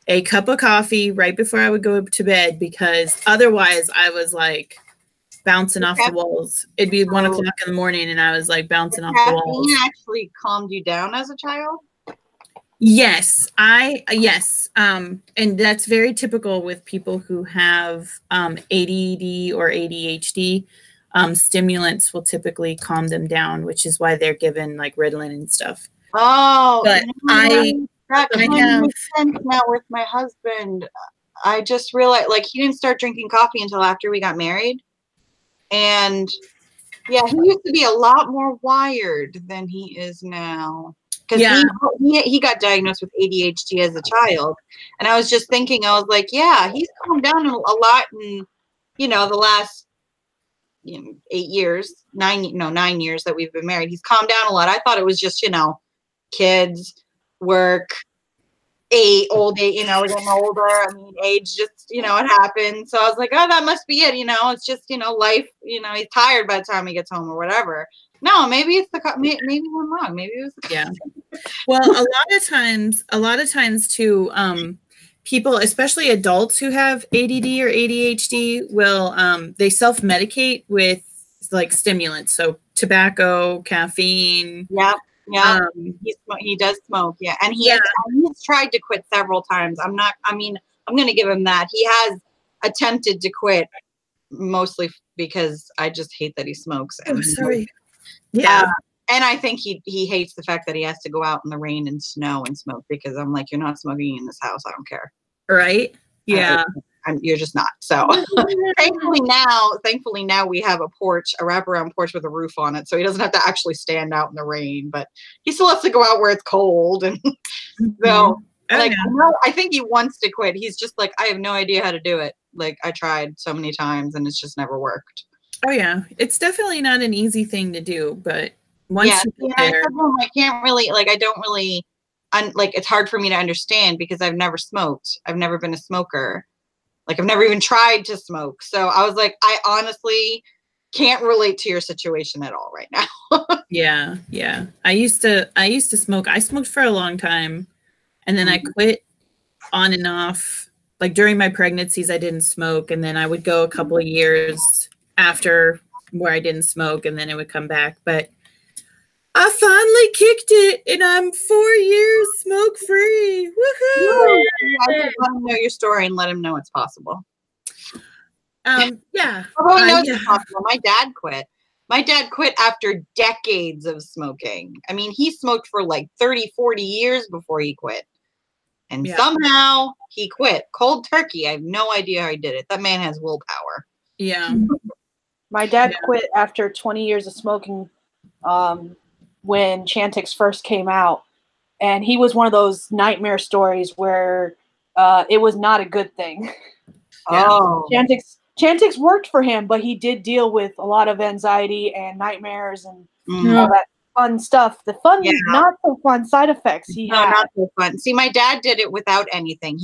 a cup of coffee right before I would go to bed, because otherwise I was like bouncing off the walls. It'd be 1 o'clock in the morning and I was like bouncing off the walls. Caffeine actually calmed you down as a child? Yes, yes. And that's very typical with people who have ADD or ADHD. Stimulants will typically calm them down, which is why they're given like Ritalin and stuff. Oh, but that makes sense now with my husband. I just realized, like, he didn't start drinking coffee until after we got married. And yeah, he used to be a lot more wired than he is now. Because he got diagnosed with ADHD as a child. And I was just thinking, I was like, yeah, he's calmed down a lot in, you know, the last 9 years that we've been married. He's calmed down a lot. I thought it was just, you know, kids, work, old age, you know, we're getting older. I mean, age just, you know, it happens. So I was like, oh, that must be it. You know, it's just, you know, life, you know, he's tired by the time he gets home or whatever. No, maybe it's maybe I'm wrong. Maybe it was Well, a lot of times too, people, especially adults who have ADD or ADHD, will they self-medicate with like stimulants, so tobacco, caffeine. Yeah. He does smoke. Yeah, and he's tried to quit several times. I'm going to give him that. He has attempted to quit, mostly because I just hate that he smokes. Sorry. Yeah. And I think he hates the fact that he has to go out in the rain and snow and smoke, because I'm like, you're not smoking in this house. I don't care. Right. Yeah. You're just not. So thankfully now we have a porch, a wraparound porch with a roof on it. So he doesn't have to actually stand out in the rain, but he still has to go out where it's cold. And so I think he wants to quit. He's just like, I have no idea how to do it. Like, I tried so many times and it's just never worked. Oh yeah. It's definitely not an easy thing to do, but once you get there, I can't really, like, I don't really, it's hard for me to understand because I've never smoked. I've never been a smoker. Like, I've never even tried to smoke. So I was like, I honestly can't relate to your situation at all right now. Yeah. I used to smoke. I smoked for a long time, and then I quit on and off. Like during my pregnancies, I didn't smoke, and then I would go a couple of years after where I didn't smoke, and then it would come back. But I finally kicked it, and I'm 4 years smoke free. Woohoo! Let him know your story and let him know it's possible. Yeah. Although he knows it's possible. My dad quit. My dad quit after decades of smoking. I mean, he smoked for like 30, 40 years before he quit. And somehow he quit. Cold turkey. I have no idea how he did it. That man has willpower. Yeah. My dad quit after 20 years of smoking. When Chantix first came out, and he was one of those nightmare stories where it was not a good thing. Oh. Chantix worked for him, but he did deal with a lot of anxiety and nightmares and all that fun stuff. The fun, not so fun side effects he had. Not so fun. See, my dad did it without anything.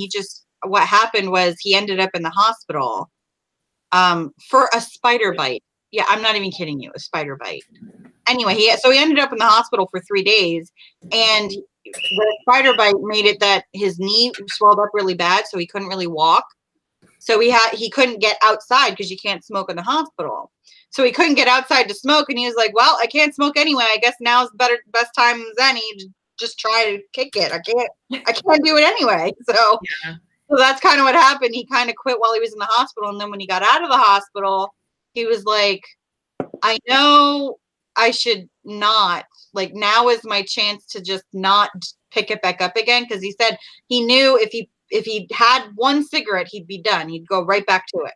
What happened was he ended up in the hospital for a spider bite. Yeah, I'm not even kidding you, a spider bite. Anyway, he ended up in the hospital for 3 days, and the spider bite made it that his knee swelled up really bad, so he couldn't really walk. So he couldn't get outside because you can't smoke in the hospital. So he couldn't get outside to smoke, and he was like, "Well, I can't smoke anyway. I guess now's best time as any to just try to kick it. I can't do it anyway." So, so that's kind of what happened. He kind of quit while he was in the hospital, and then when he got out of the hospital, he was like, "I know I should not. Like, now is my chance to just not pick it back up again," because he said he knew if he had one cigarette, he'd be done. He'd go right back to it.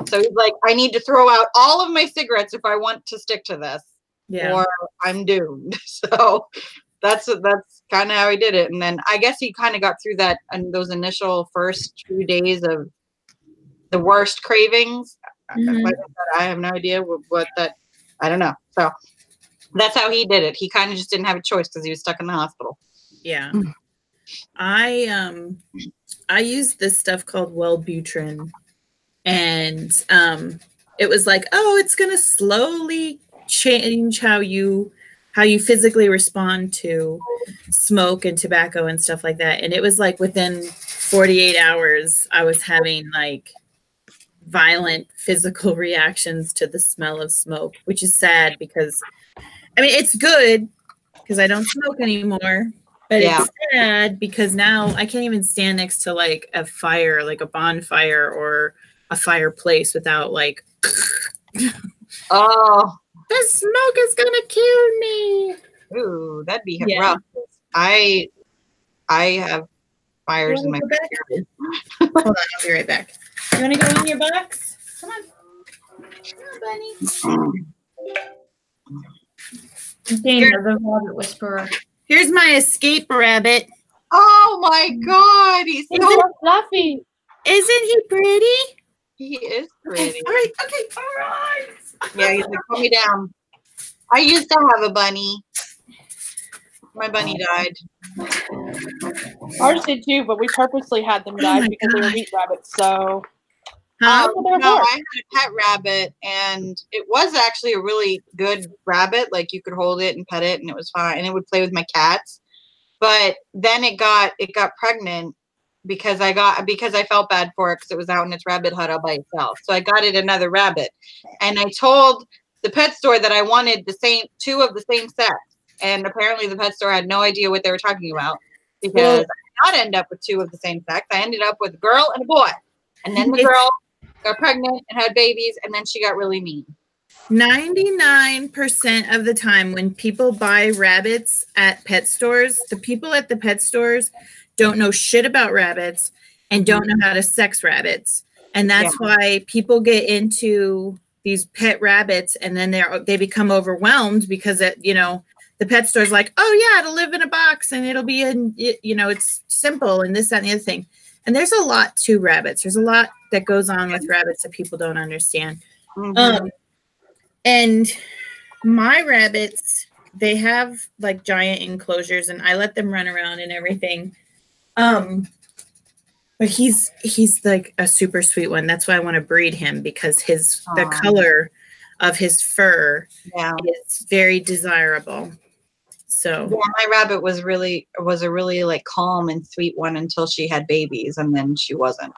So he's like, I need to throw out all of my cigarettes if I want to stick to this, or I'm doomed. So that's kind of how he did it. And then I guess he kind of got through that and those initial first few days of the worst cravings. Like I said, I have no idea what that. I don't know. So that's how he did it. He kind of just didn't have a choice because he was stuck in the hospital. Yeah. I used this stuff called Wellbutrin, and it was like, oh, it's gonna slowly change how you physically respond to smoke and tobacco and stuff like that. And it was like within 48 hours, I was having like violent physical reactions to the smell of smoke, which is sad because, I mean, it's good because I don't smoke anymore. But it's sad because now I can't even stand next to like a fire, like a bonfire or a fireplace without like, oh, the smoke is gonna kill me. Ooh, that'd be rough. I have fires in my backyard. Hold on, I'll be right back. You want to go in your box? Come on. Come on, bunny. Dana, the rabbit whisperer. Here's my escape rabbit. Oh my God, he's so fluffy. Isn't he pretty? He is pretty. All right, okay, all right. Yeah, he's like, put me down. I used to have a bunny. My bunny died. Ours did too, but we purposely had them die because they were meat rabbits. So, no, I had a pet rabbit, and it was actually a really good rabbit. Like, you could hold it and pet it, and it was fine, and it would play with my cats. But then it got pregnant because I felt bad for it because it was out in its rabbit hut all by itself. So I got it another rabbit, and I told the pet store that I wanted two of the same sex, and apparently the pet store had no idea what they were talking about because I did not end up with two of the same sex. I ended up with a girl and a boy, and then the girl got pregnant and had babies, and then she got really mean. 99% of the time when people buy rabbits at pet stores, the people at the pet stores don't know shit about rabbits and don't know how to sex rabbits. And that's why people get into these pet rabbits, and then they become overwhelmed because the pet store's like, oh yeah, it'll live in a box and it'll be it's simple and this, that, and the other thing. And there's a lot to rabbits. There's a lot that goes on with rabbits that people don't understand. And my rabbits, they have like giant enclosures, and I let them run around and everything. But he's like a super sweet one. That's why I want to breed him, because the color of his fur is very desirable. So my rabbit was a really like calm and sweet one until she had babies, and then she wasn't.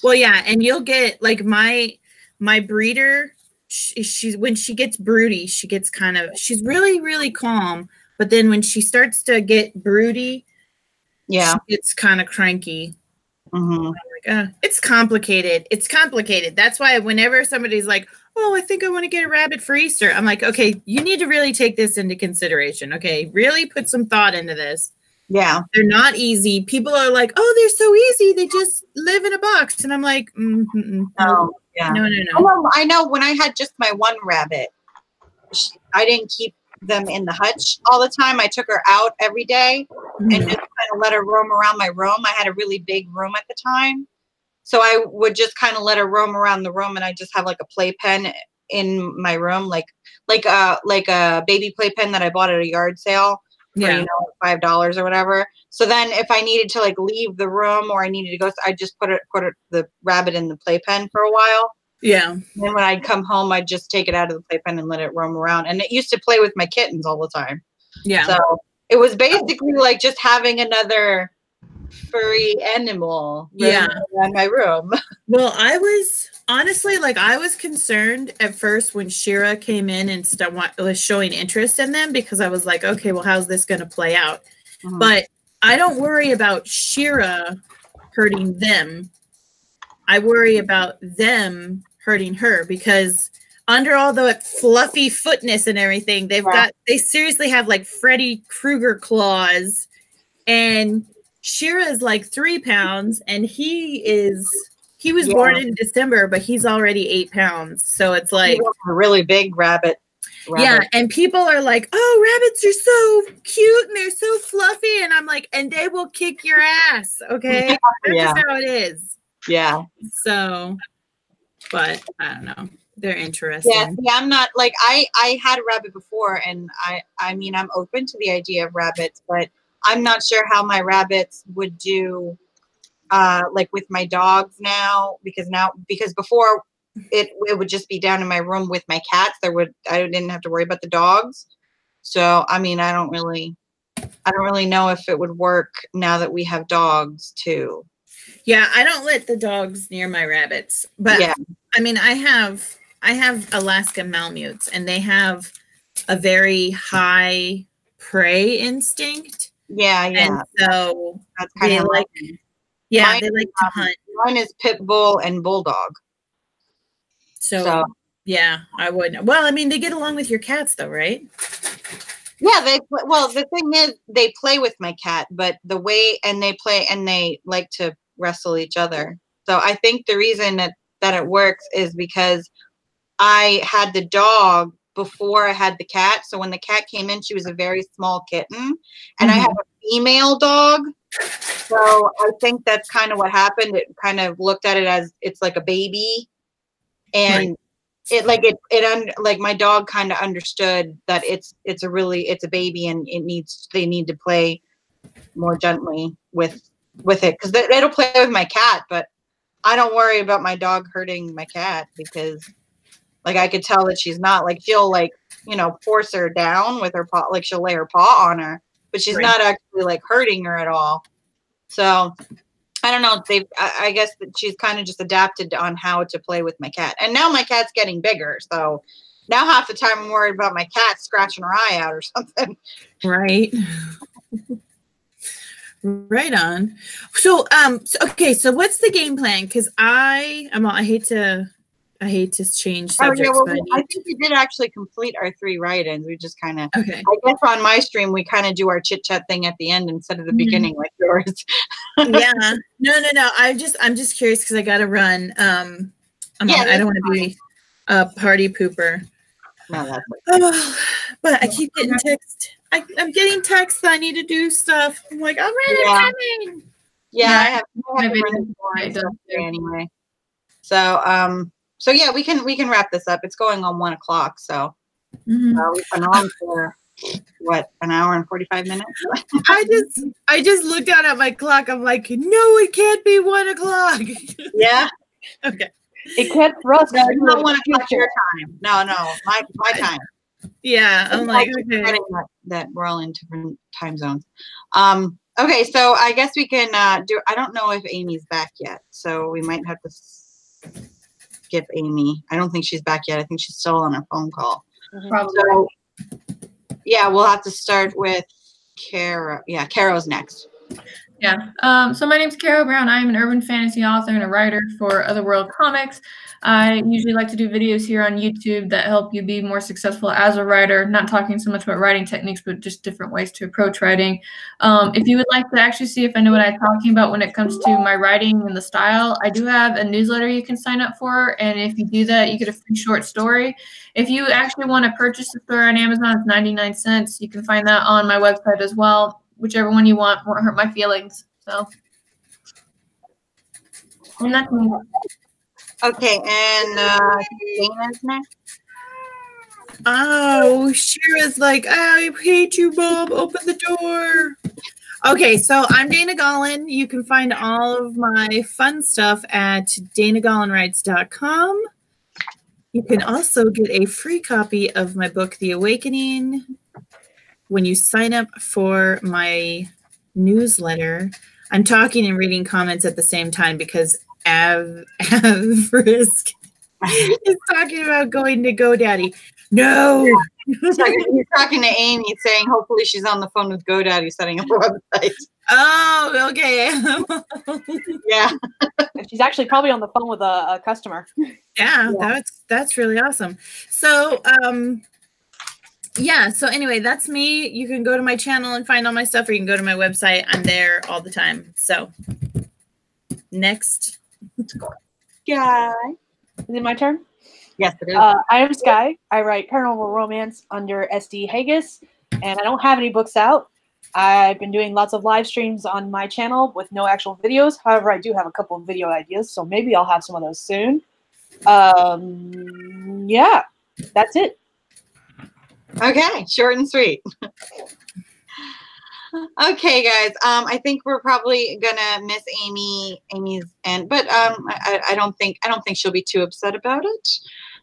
And you'll get like my breeder. She's when she gets broody, she gets she's really, really calm. But then when she starts to get broody, she gets kind of cranky. Like, it's complicated. It's complicated. That's why whenever somebody's like, oh, I think I want to get a rabbit for Easter, I'm like, okay, you need to really take this into consideration. Okay, really put some thought into this. Yeah. They're not easy. People are like, oh, they're so easy. They just live in a box. And I'm like, no. Yeah. No. Oh, I know when I had just my one rabbit, I didn't keep them in the hutch all the time. I took her out every day and just kind of let her roam around my room. I had a really big room at the time. So I would just kind of let her roam around the room, and I just have like a playpen in my room, like a baby playpen that I bought at a yard sale for, you know, $5 or whatever. So then if I needed to like leave the room or I needed to go, I just put the rabbit in the playpen for a while. Yeah. And then when I'd come home, I'd just take it out of the playpen and let it roam around. And it used to play with my kittens all the time. Yeah. So it was basically like just having another furry animal around my room. Well, I was honestly, like, I was concerned at first when Shira came in and was showing interest in them, because I was like, okay, well, how's this going to play out? But I don't worry about Shira hurting them. I worry about them hurting her, because under all the fluffy footness and everything, they seriously have like Freddy Krueger claws, and Shira is like 3 pounds, and he was born in December, but he's already 8 pounds. So it's like a really big rabbit. Yeah, and people are like, oh, rabbits are so cute and they're so fluffy, and I'm like, and they will kick your ass, okay? That's just how it is. Yeah. So, but I don't know. They're interesting. Yeah, I'm not like I had a rabbit before, and I mean I'm open to the idea of rabbits, but I'm not sure how my rabbits would do like with my dogs now, because before it would just be down in my room with my cats. I didn't have to worry about the dogs. So I mean I don't really know if it would work now that we have dogs too. Yeah, I don't let the dogs near my rabbits. But I mean I have Alaska Malamutes, and they have a very high prey instinct. Yeah. And so that's kind of like they like to hunt. Mine is pit bull and bulldog. So yeah, I wouldn't. Well, I mean, they get along with your cats though, right? Yeah, the thing is they play with my cat, but they like to wrestle each other. So I think the reason that it works is because I had the dog before I had the cat. So when the cat came in, she was a very small kitten, and I have a female dog. So I think that's kind of what happened. It kind of looked at it as it's like a baby, and like my dog kind of understood that it's a baby, and they need to play more gently with it, because it'll play with my cat, but I don't worry about my dog hurting my cat, because like I could tell that she's not, like she'll like, you know, force her down with her paw, like she'll lay her paw on her, but she's not actually like hurting her at all. So I don't know. I guess that she's kind of just adapted on how to play with my cat. And now my cat's getting bigger. So now half the time I'm worried about my cat scratching her eye out or something. Right. Right on. So, okay. So what's the game plan? Cause I hate to change subjects. I think we did actually complete our 3 write-ins. We just kind of, I guess on my stream, we kind of do our chit-chat thing at the end instead of the beginning like yours. Yeah. No. I'm just curious because I got to run. I don't want to be a party pooper. No, that's but I keep getting text. I'm getting texts that I need to do stuff. I'm like, all right, I'm coming. Yeah, I have to run anyway. So yeah, we can wrap this up. It's going on 1 o'clock, so we've been on for what, an hour and 45 minutes. I just looked down at my clock. I'm like, no, it can't be 1 o'clock. Yeah. Okay. It can't for us. No, it's not 1 o'clock your time. No, my time. Yeah, I'm like, okay. That we're all in different time zones. Okay, so I guess we can do. I don't know if Amy's back yet, so we might have to skip Amy. I don't think she's back yet. I think she's still on a phone call. Probably. So, yeah, we'll have to start with Kara. Yeah, Kara's next. Yeah. So my name's Carol Brown. I'm an urban fantasy author and a writer for Otherworld Comics. I usually like to do videos here on YouTube that help you be more successful as a writer, not talking so much about writing techniques, but just different ways to approach writing. If you would like to actually see if I know what I'm talking about when it comes to my writing and the style, I do have a newsletter you can sign up for. And if you do that, you get a free short story. If you actually want to purchase the story on Amazon, it's 99 cents. You can find that on my website as well. Whichever one you want, won't hurt my feelings. So, and that's me. Okay, and Dana's next. Oh, Shira's like, I hate you, Bob. Open the door. Okay, so I'm Dana Gollin. You can find all of my fun stuff at danagollinwrites.com. You can also get a free copy of my book, The Awakening, when you sign up for my newsletter. I'm talking and reading comments at the same time because Avrisk is talking about going to GoDaddy. No. He's talking to Amy saying hopefully she's on the phone with GoDaddy setting up a website. Oh, okay. Yeah. She's actually probably on the phone with a customer. Yeah, that's really awesome. So, yeah, so anyway, that's me. You can go to my channel and find all my stuff, or you can go to my website. I'm there all the time. So, next. Skye. Is it my turn? Yes, it is. I am Skye. I write paranormal romance under SD Haggis, and I don't have any books out. I've been doing lots of live streams on my channel with no actual videos. However, I do have a couple of video ideas, so maybe I'll have some of those soon. Yeah, that's it. Okay, short and sweet. Okay, guys. I think we're probably gonna miss Amy's end, but I don't think she'll be too upset about it.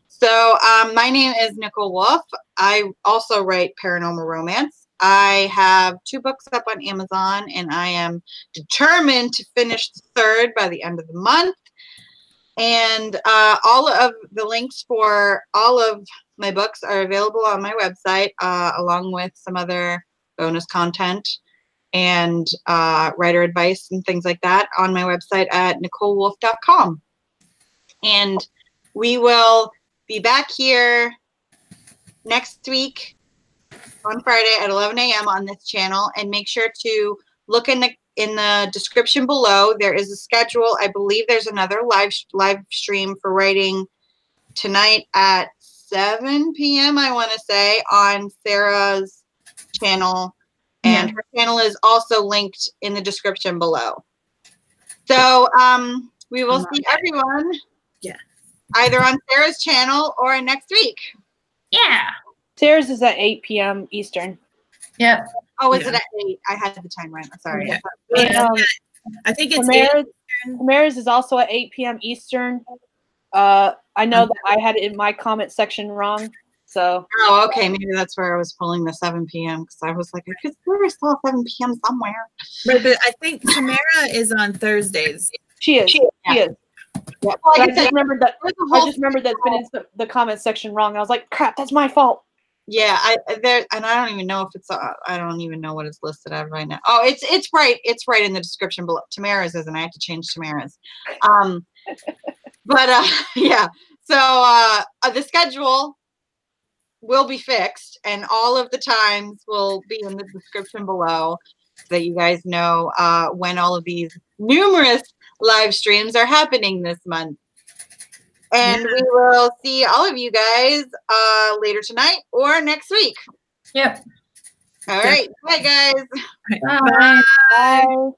So my name is Nichole Wolf. I also write paranormal romance. I have 2 books up on Amazon, and I am determined to finish the 3rd by the end of the month. And all of the links for all of my books are available on my website, along with some other bonus content and writer advice and things like that on my website at NicholeWolf.com. And we will be back here next week on Friday at 11 a.m. on this channel, and make sure to look in the description below. There is a schedule. I believe there's another live stream for writing tonight at 7 p.m. I want to say on Sarah's channel, and her channel is also linked in the description below. So we will see everyone either on Sarah's channel or next week. Yeah. Sarah's is at 8 p.m. Eastern. Yeah. Oh, is it at 8? I had the time right. Sorry. Yeah. And, I think it's Tamara's is also at 8 p.m. Eastern. I know that I had it in my comment section wrong. So. Oh, okay. Maybe that's where I was pulling the 7 p.m. because I was like, I could swear I saw 7 p.m. somewhere. Right, but I think Tamara is on Thursdays. She is. She is. Yeah. Well, I just remembered that. I just remembered that's been in the comment section wrong. I was like, crap, that's my fault. Yeah, I don't even know if it's. I don't even know what it's listed at right now. Oh, it's right. It's right in the description below. Tamara's isn't. I have to change Tamara's. But yeah. So the schedule will be fixed, and all of the times will be in the description below, so that you guys know when all of these numerous live streams are happening this month. And we will see all of you guys later tonight or next week. Yep. All right. Bye, guys. Bye. Bye.